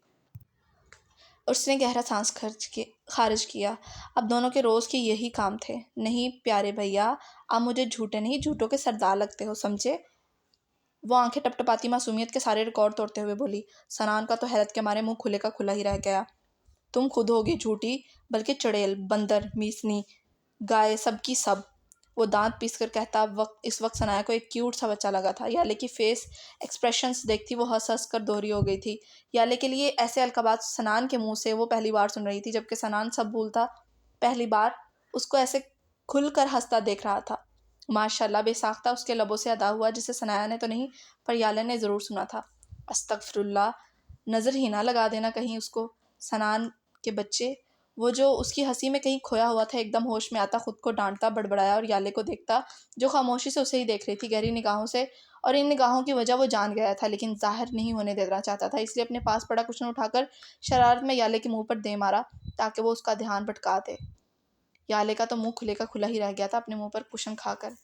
उसने गहरा सांस खारिज किया। अब दोनों के रोज़ के यही काम थे। नहीं प्यारे भैया, आप मुझे झूठे नहीं, झूठों के सरदार लगते हो, समझे? वो आंखें टपटपाती मासूमियत के सारे रिकॉर्ड तोड़ते हुए बोली। सनान का तो हैरत के मारे मुंह खुले का खुला ही रह गया। तुम खुद होगी झूठी, बल्कि चुड़ैल, बंदर, मीसनी, गाय, सबकी सब। वो दांत पीस कर कहता। इस वक्त सनाया को एक क्यूट सा बच्चा लगा था। याले की फेस एक्सप्रेशंस देखती वो हंस हंस कर दोहरी हो गई थी। याले के लिए ऐसे अलकाबात सनान के मुंह से वो पहली बार सुन रही थी, जबकि सनान सब भूलता पहली बार उसको ऐसे खुलकर हंसता देख रहा था। माशाल्लाह बेसाख्ता उसके लबों से अदा हुआ, जिसे सनाया ने तो नहीं पर याले ने ज़रूर सुना था। अस्तगफिरुल्लाह, नज़र ही ना लगा देना कहीं उसको। सनान के बच्चे, वो जो उसकी हंसी में कहीं खोया हुआ था, एकदम होश में आता खुद को डांटता, बड़बड़ाया और याले को देखता, जो खामोशी से उसे ही देख रही थी गहरी निगाहों से। और इन निगाहों की वजह वो जान गया था, लेकिन जाहिर नहीं होने देना चाहता था, इसलिए अपने पास पड़ा कुशन उठाकर शरारत में याले के मुंह पर दे मारा, ताकि वो उसका ध्यान भटका दे। याले का तो मुंह खुले का खुला ही रह गया था अपने मुंह पर कुशन खाकर।